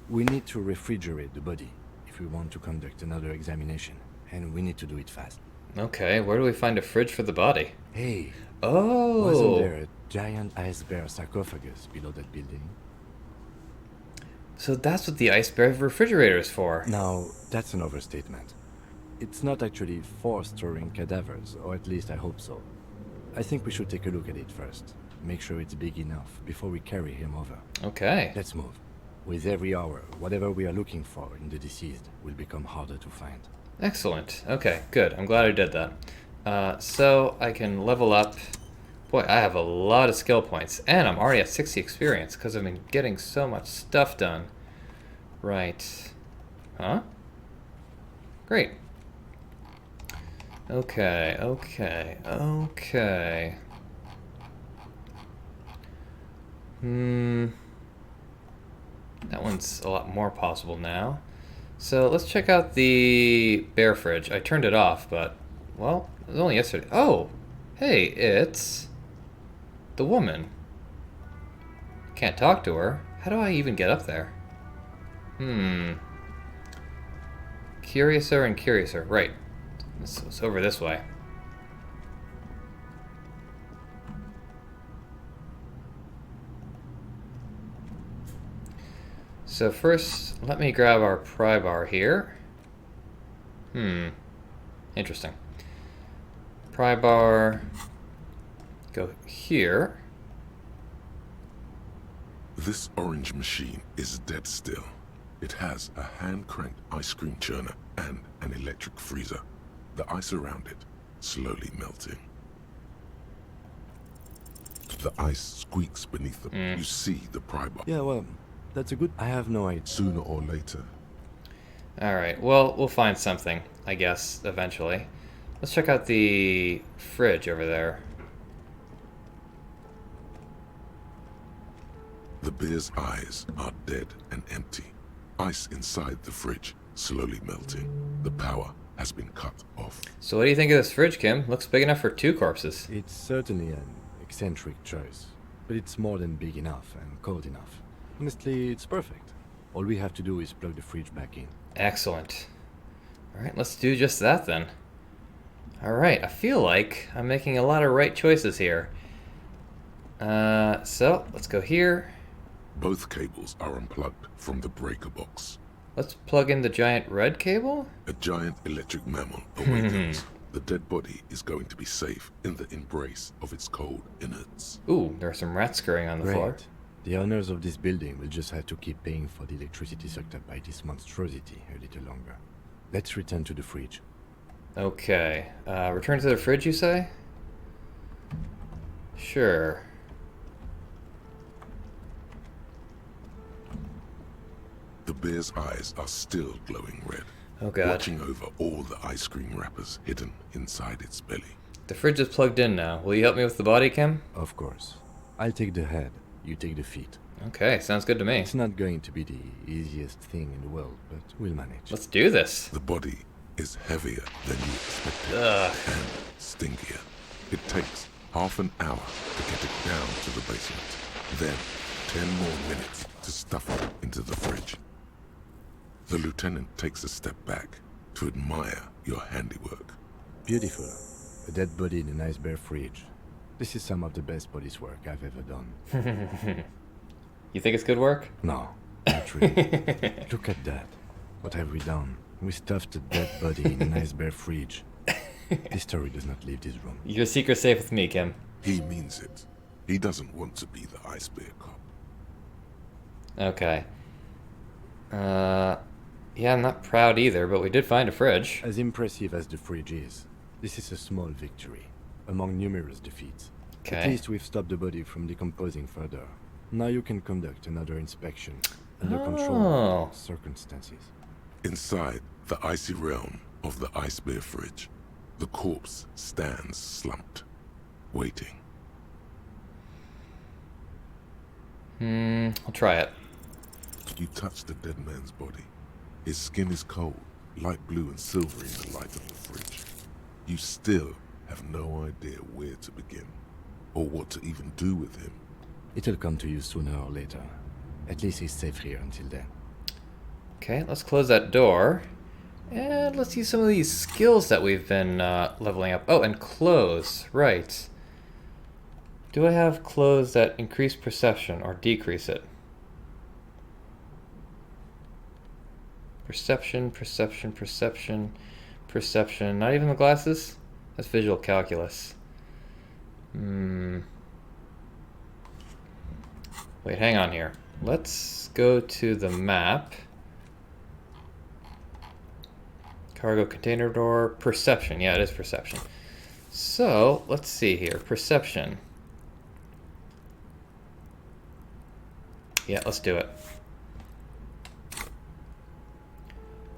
We need to refrigerate the body if we want to conduct another examination, and we need to do it fast. Okay, where do we find a fridge for the body? Hey. Oh! Wasn't there a giant ice bear sarcophagus below that building? So that's what the ice bear refrigerator is for. Now, that's an overstatement. It's not actually for storing cadavers, or at least I hope so. I think we should take a look at it first. Make sure it's big enough before we carry him over. Okay. Let's move. With every hour, whatever we are looking for in the deceased will become harder to find. Excellent. Okay, good. I'm glad I did that. So I can level up. Boy, I have a lot of skill points. And I'm already at 60 experience because I've been getting so much stuff done. Right. Huh? Great. Okay. That one's a lot more possible now. So let's check out the bear fridge. I turned it off, but, well, it was only yesterday. Oh, hey, it's the woman. Can't talk to her. How do I even get up there? Curiouser and curiouser. Right. It's over this way. So first, let me grab our pry bar here. Interesting. Pry bar. Go here. This orange machine is dead still. It has a hand-cranked ice cream churner and an electric freezer. The ice around it slowly melting. The ice squeaks beneath them. You see the pry bar. Yeah, well, that's a good... I have no idea. Sooner or later. Alright, well, we'll find something, I guess, eventually. Let's check out the fridge over there. The bear's eyes are dead and empty. Ice inside the fridge, slowly melting. The power has been cut off. So what do you think of this fridge, Kim? Looks big enough for 2 corpses. It's certainly an eccentric choice, but it's more than big enough and cold enough. Honestly, it's perfect. All we have to do is plug the fridge back in. Excellent. Alright, let's do just that then. Alright, I feel like I'm making a lot of right choices here. So, let's go here. Both cables are unplugged from the breaker box. Let's plug in the giant red cable? A giant electric mammal awakens. The dead body is going to be safe in the embrace of its cold innards. Ooh, there are some rats scurrying on the floor. The owners of this building will just have to keep paying for the electricity sucked up by this monstrosity a little longer. Let's return to the fridge. Okay. Return to the fridge, you say? Sure. The bear's eyes are still glowing red. Oh god. Watching over all the ice cream wrappers hidden inside its belly. The fridge is plugged in now. Will you help me with the body, Kim? Of course. I'll take the head, you take the feet. Okay, sounds good to me. It's not going to be the easiest thing in the world, but we'll manage. Let's do this. The body is heavier than you expected and stinkier. It takes half an hour to get it down to the basement. Then 10 more minutes to stuff it into the fridge. The lieutenant takes a step back to admire your handiwork. Beautiful. A dead body in a nice bare fridge. This is some of the best police work I've ever done. You think it's good work? No, not really. Look at that. What have we done? We stuffed a dead body in a nice bare fridge. This story does not leave this room. Your secret's safe with me, Kim. He means it. He doesn't want to be the ice bear cop. Okay. Yeah, I'm not proud either, but we did find a fridge. As impressive as the fridge is, this is a small victory, among numerous defeats. Okay. At least we've stopped the body from decomposing further. Now you can conduct another inspection, under controlled circumstances. Inside the icy realm of the ice bear fridge, the corpse stands slumped, waiting. I'll try it. You touch the dead man's body. His skin is cold, light blue and silvery in the light of the fridge. You still have no idea where to begin, or what to even do with him. It'll come to you sooner or later. At least he's safe here until then. Okay, let's close that door. And let's use some of these skills that we've been leveling up. Oh, and clothes, right. Do I have clothes that increase perception or decrease it? Perception, perception, perception, perception. Not even the glasses? That's visual calculus. Wait, hang on here. Let's go to the map. Cargo container door. Perception. Yeah, it is perception. So, let's see here. Perception. Yeah, let's do it.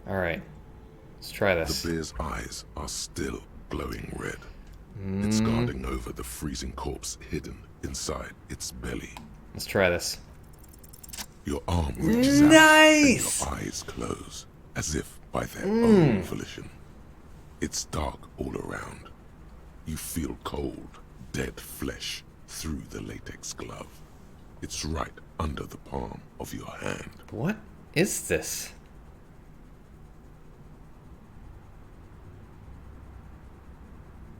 Alright. Let's try this. The bear's eyes are still glowing red. It's guarding over the freezing corpse hidden inside its belly. Let's try this. Your arm reaches out and your eyes close, as if by their own volition. It's dark all around. You feel cold, dead flesh through the latex glove. It's right under the palm of your hand. What is this?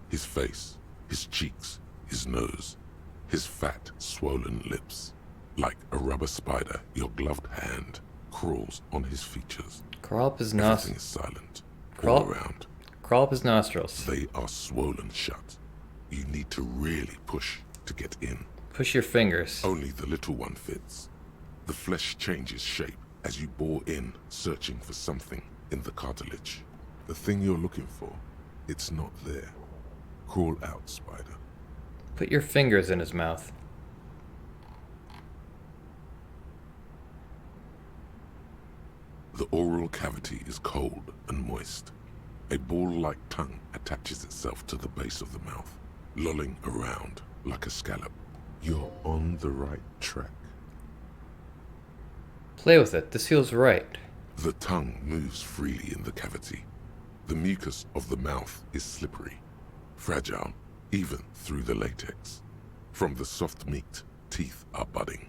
His face, his cheeks, his nose, his fat, swollen lips. Like a rubber spider, your gloved hand crawls on his features. Crawl up his Everything nostrils. is silent Crawl all around. Crawl up his nostrils. They are swollen shut. You need to really push to get in. Push your fingers. Only the little one fits. The flesh changes shape as you bore in, searching for something in the cartilage. The thing you're looking for, it's not there. Crawl out, spider. Put your fingers in his mouth. The oral cavity is cold and moist. A ball-like tongue attaches itself to the base of the mouth, lolling around like a scallop. You're on the right track. Play with it. This feels right. The tongue moves freely in the cavity. The mucus of the mouth is slippery, fragile, even through the latex. From the soft meat, teeth are budding.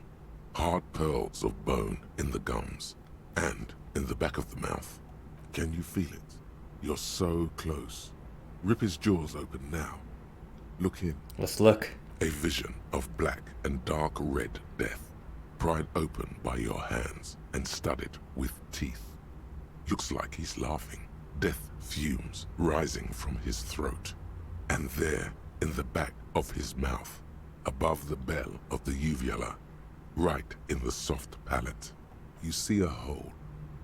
Hard pearls of bone in the gums and in the back of the mouth. Can you feel it? You're so close. Rip his jaws open now. Look in. Let's look. A vision of black and dark red death, pried open by your hands and studded with teeth. Looks like he's laughing. Death fumes rising from his throat. And there, in the back of his mouth, above the bell of the uvula, right in the soft palate, you see a hole,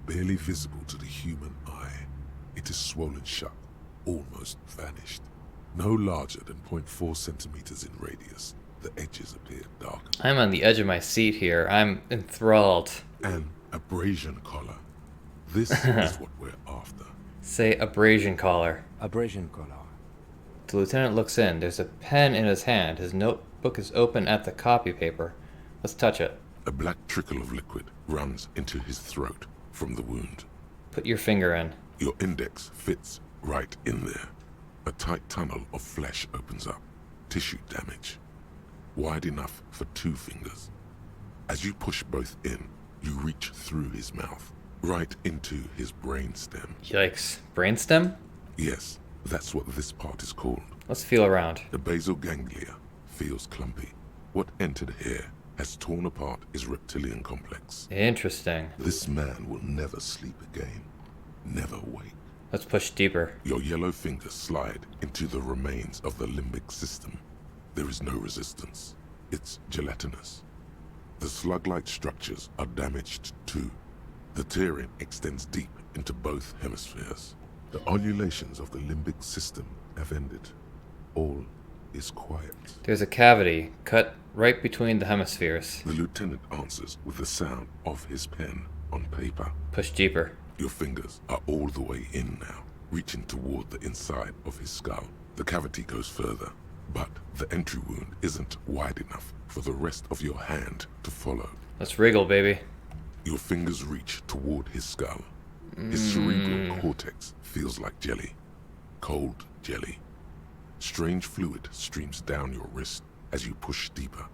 barely visible to the human eye. It is swollen shut, almost vanished. No larger than 0.4 centimeters in radius, the edges appear darker. I'm on the edge of my seat here. I'm enthralled. An abrasion collar. This is what we're after. Say abrasion collar. Abrasion collar. The lieutenant looks in. There's a pen in his hand. His notebook is open at the copy paper. Let's touch it. A black trickle of liquid runs into his throat from the wound. Put your finger in. Your index fits right in there. A tight tunnel of flesh opens up. Tissue damage. Wide enough for 2 fingers. As you push both in, you reach through his mouth, right into his brainstem. Yikes. Brainstem? Yes, that's what this part is called. Let's feel around. The basal ganglia feels clumpy. What entered here has torn apart his reptilian complex. Interesting. This man will never sleep again. Never wake. Let's push deeper. Your yellow fingers slide into the remains of the limbic system. There is no resistance. It's gelatinous. The slug-like structures are damaged too. The tearing extends deep into both hemispheres. The ululations of the limbic system have ended. All is quiet. There's a cavity cut right between the hemispheres. The lieutenant answers with the sound of his pen on paper. Push deeper. Your fingers are all the way in now, reaching toward the inside of his skull. The cavity goes further, but the entry wound isn't wide enough for the rest of your hand to follow. Let's wriggle, baby. Your fingers reach toward his skull. His cerebral cortex feels like jelly. Cold jelly. Strange fluid streams down your wrist as you push deeper,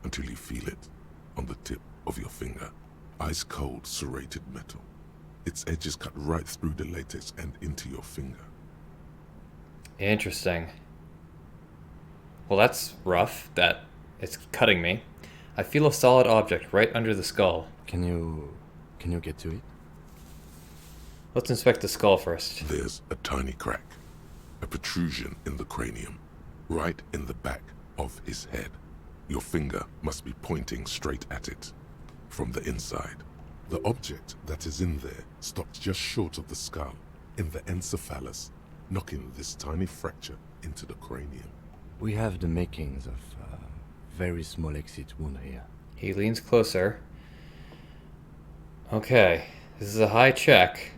until you feel it on the tip of your finger. Ice cold serrated metal. Its edges cut right through the latex and into your finger. Interesting. Well, that's rough, that it's cutting me. I feel a solid object right under the skull. Can you get to it? Let's inspect the skull first. There's a tiny crack. A protrusion in the cranium. Right in the back of his head. Your finger must be pointing straight at it. From the inside. The object that is in there stops just short of the skull, in the encephalus, knocking this tiny fracture into the cranium. We have the makings of a very small exit wound here. He leans closer. Okay, this is a high check.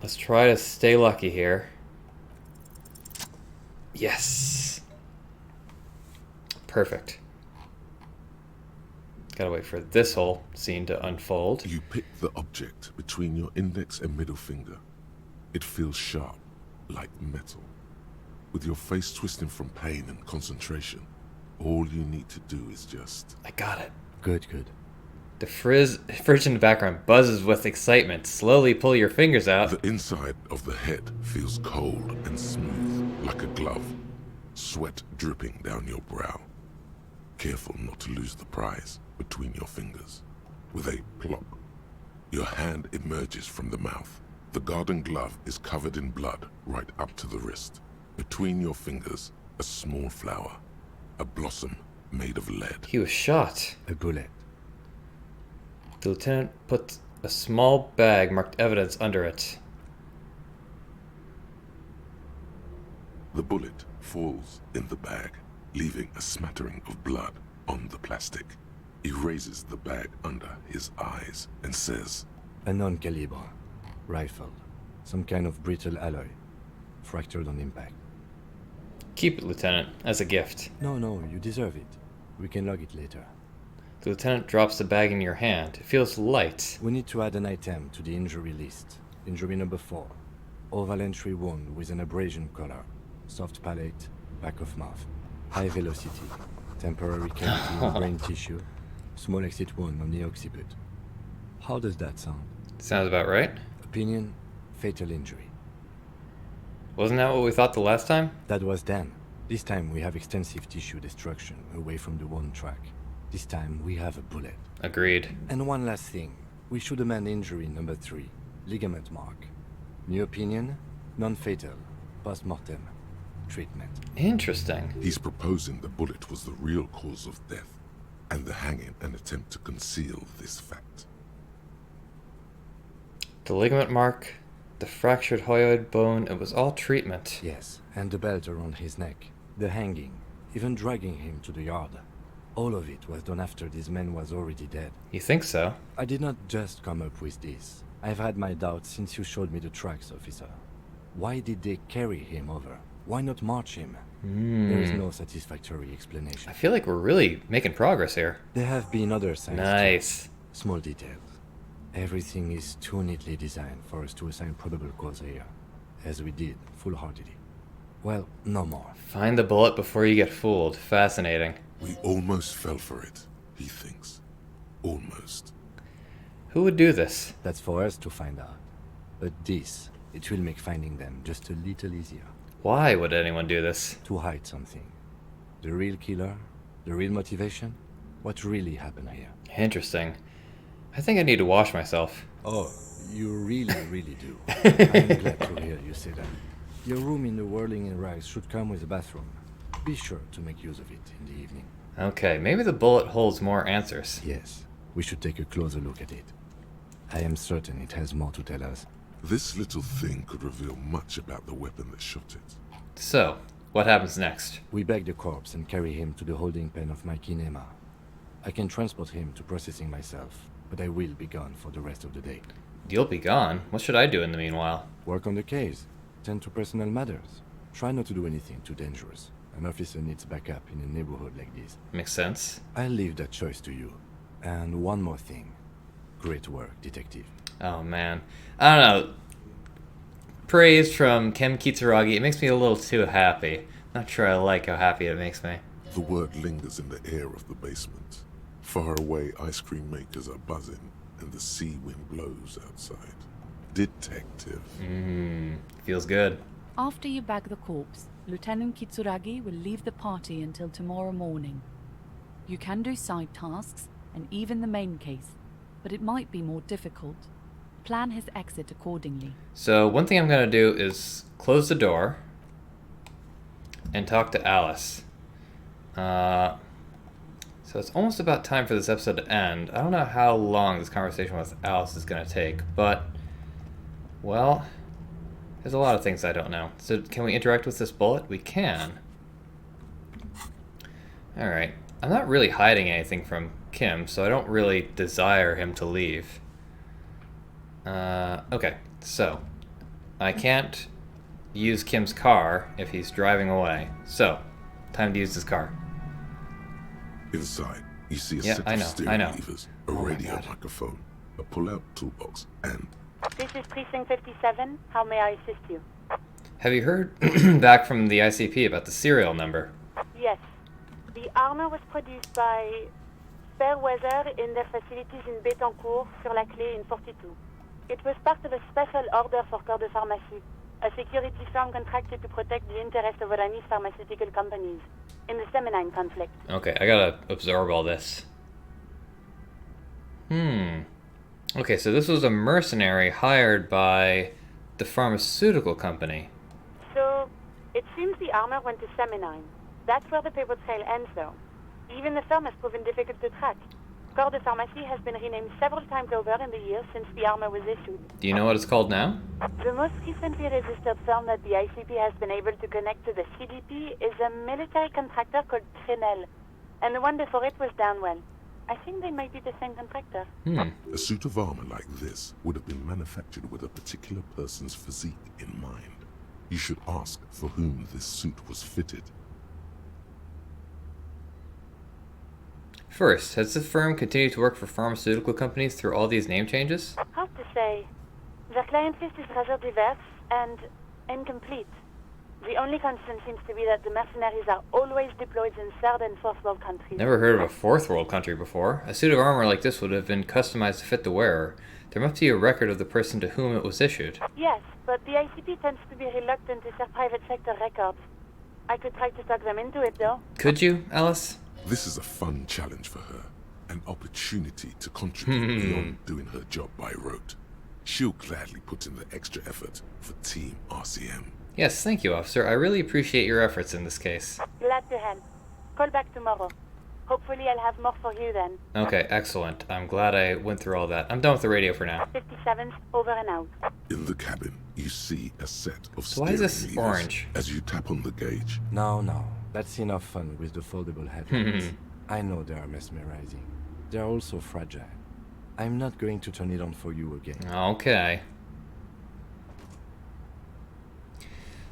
Let's try to stay lucky here. Yes! Perfect. Gotta wait for this whole scene to unfold. You pick the object between your index and middle finger. It feels sharp, like metal. With your face twisting from pain and concentration, all you need to do is just... I got it. Good. The frizz in the background buzzes with excitement. Slowly pull your fingers out. The inside of the head feels cold and smooth, like a glove. Sweat dripping down your brow. Careful not to lose the prize between your fingers. With a plop, your hand emerges from the mouth. The garden glove is covered in blood right up to the wrist. Between your fingers, a small flower. A blossom made of lead. He was shot. A bullet. The lieutenant put a small bag marked evidence under it. The bullet falls in the bag, leaving a smattering of blood on the plastic. He raises the bag under his eyes and says, A non-calibre. Rifle. Some kind of brittle alloy. Fractured on impact. Keep it, Lieutenant, as a gift. No, you deserve it. We can log it later. The lieutenant drops the bag in your hand. It feels light. We need to add an item to the injury list. Injury number 4. Oval entry wound with an abrasion collar. Soft palate, back of mouth. High velocity, temporary cavity in brain tissue, small exit wound on the occiput. How does that sound? Sounds about right. Opinion, fatal injury. Wasn't that what we thought the last time? That was then. This time we have extensive tissue destruction away from the wound track. This time we have a bullet. Agreed. And one last thing. We should amend injury number 3. Ligament mark. New opinion, non-fatal. Post-mortem. Treatment. Interesting. He's proposing the bullet was the real cause of death, and the hanging an attempt to conceal this fact. The ligament mark, the fractured hyoid bone, it was all treatment. Yes, and the belt around his neck. The hanging, even dragging him to the yard. All of it was done after this man was already dead. You think so? I did not just come up with this. I've had my doubts since you showed me the tracks, officer. Why did they carry him over? Why not march him? There is no satisfactory explanation. I feel like we're really making progress here. There have been other signs. Nice. Small details. Everything is too neatly designed for us to assign probable cause here, as we did, full-heartedly. Well, no more. Find the bullet before you get fooled. Fascinating. We almost fell for it, he thinks. Almost. Who would do this? That's for us to find out. But this, it will make finding them just a little easier. Why would anyone do this? To hide something. The real killer, the real motivation, what really happened here. Interesting. I think I need to wash myself. Oh, you really do. I'm glad to hear you say that. Your room in the Whirling in Rags should come with a bathroom. Be sure to make use of it in the evening. Okay, maybe the bullet holds more answers. Yes, we should take a closer look at it. I am certain it has more to tell us. This little thing could reveal much about the weapon that shot it. So, what happens next? We bag the corpse and carry him to the holding pen of my kinema. I can transport him to processing myself, but I will be gone for the rest of the day. You'll be gone? What should I do in the meanwhile? Work on the case. Tend to personal matters. Try not to do anything too dangerous. An officer needs backup in a neighborhood like this. Makes sense. I'll leave that choice to you. And one more thing. Great work, detective. Oh man. I don't know. Praise from Kem Kitsuragi, it makes me a little too happy. Not sure I like how happy it makes me. The word lingers in the air of the basement. Far away, ice cream makers are buzzing, and the sea wind blows outside. Detective. Feels good. After you bag the corpse, Lieutenant Kitsuragi will leave the party until tomorrow morning. You can do side tasks, and even the main case, but it might be more difficult. Plan his exit accordingly. So one thing I'm going to do is close the door and talk to Alice. So it's almost about time for this episode to end. I don't know how long this conversation with Alice is going to take, but, well, there's a lot of things I don't know. So can we interact with this bullet? We can. Alright. I'm not really hiding anything from Kim, so I don't really desire him to leave. Okay, so I can't use Kim's car if he's driving away. So, time to use his car. Inside, you see a set of steering levers, a radio microphone, a pull-out toolbox, and... This is Precinct 57. How may I assist you? Have you heard back from the ICP about the serial number? Yes. The armor was produced by Fairweather in their facilities in Betancourt, sur la Clé in 42. It was part of a special order for Corps de Pharmacie, a security firm contracted to protect the interests of Oranese pharmaceutical companies in the Semenine conflict. Okay, I gotta absorb all this. Okay, so this was a mercenary hired by the pharmaceutical company. So, it seems the armor went to Semenine. That's where the paper trail ends, though. Even the firm has proven difficult to track. Corps de Pharmacie has been renamed several times over in the years since the armor was issued. Do you know what it's called now? The most recently registered firm that the ICP has been able to connect to the CDP is a military contractor called Trinell, and the one before it was Downwell. I think they might be the same contractor. A suit of armor like this would have been manufactured with a particular person's physique in mind. You should ask for whom this suit was fitted. First, has the firm continued to work for pharmaceutical companies through all these name changes? Hard to say. Their client list is rather diverse and incomplete. The only constant seems to be that the mercenaries are always deployed in third and fourth world countries. Never heard of a fourth world country before. A suit of armor like this would have been customized to fit the wearer. There must be a record of the person to whom it was issued. Yes, but the ICP tends to be reluctant to share private sector records. I could try to talk them into it, though. Could you, Alice? This is a fun challenge for her. An opportunity to contribute beyond doing her job by rote. She'll gladly put in the extra effort for Team RCM. Yes, thank you, officer. I really appreciate your efforts in this case. Glad to help. Call back tomorrow. Hopefully I'll have more for you then. Okay, excellent. I'm glad I went through all that. I'm done with the radio for now. 57th, over and out. In the cabin, you see a set of So why is this steering levers. orange? As you tap on the gauge, No, that's enough fun with the foldable headlights. I know they are mesmerizing. They are also fragile. I'm not going to turn it on for you again. Okay.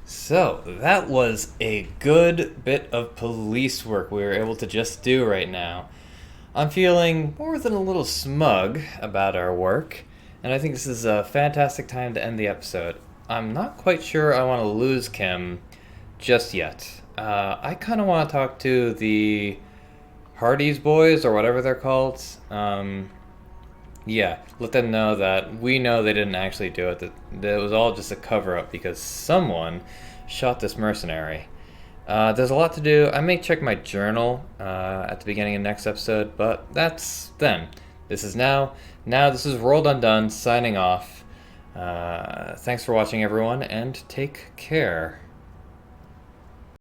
So, that was a good bit of police work we were able to just do right now. I'm feeling more than a little smug about our work, and I think this is a fantastic time to end the episode. I'm not quite sure I want to lose Kim just yet. I kind of want to talk to the Hardy's boys, or whatever they're called. Yeah, let them know that we know they didn't actually do it, that it was all just a cover-up because someone shot this mercenary. There's a lot to do. I may check my journal at the beginning of next episode, but that's then. This is now. Now this is World Undone, signing off. Thanks for watching, everyone, and take care.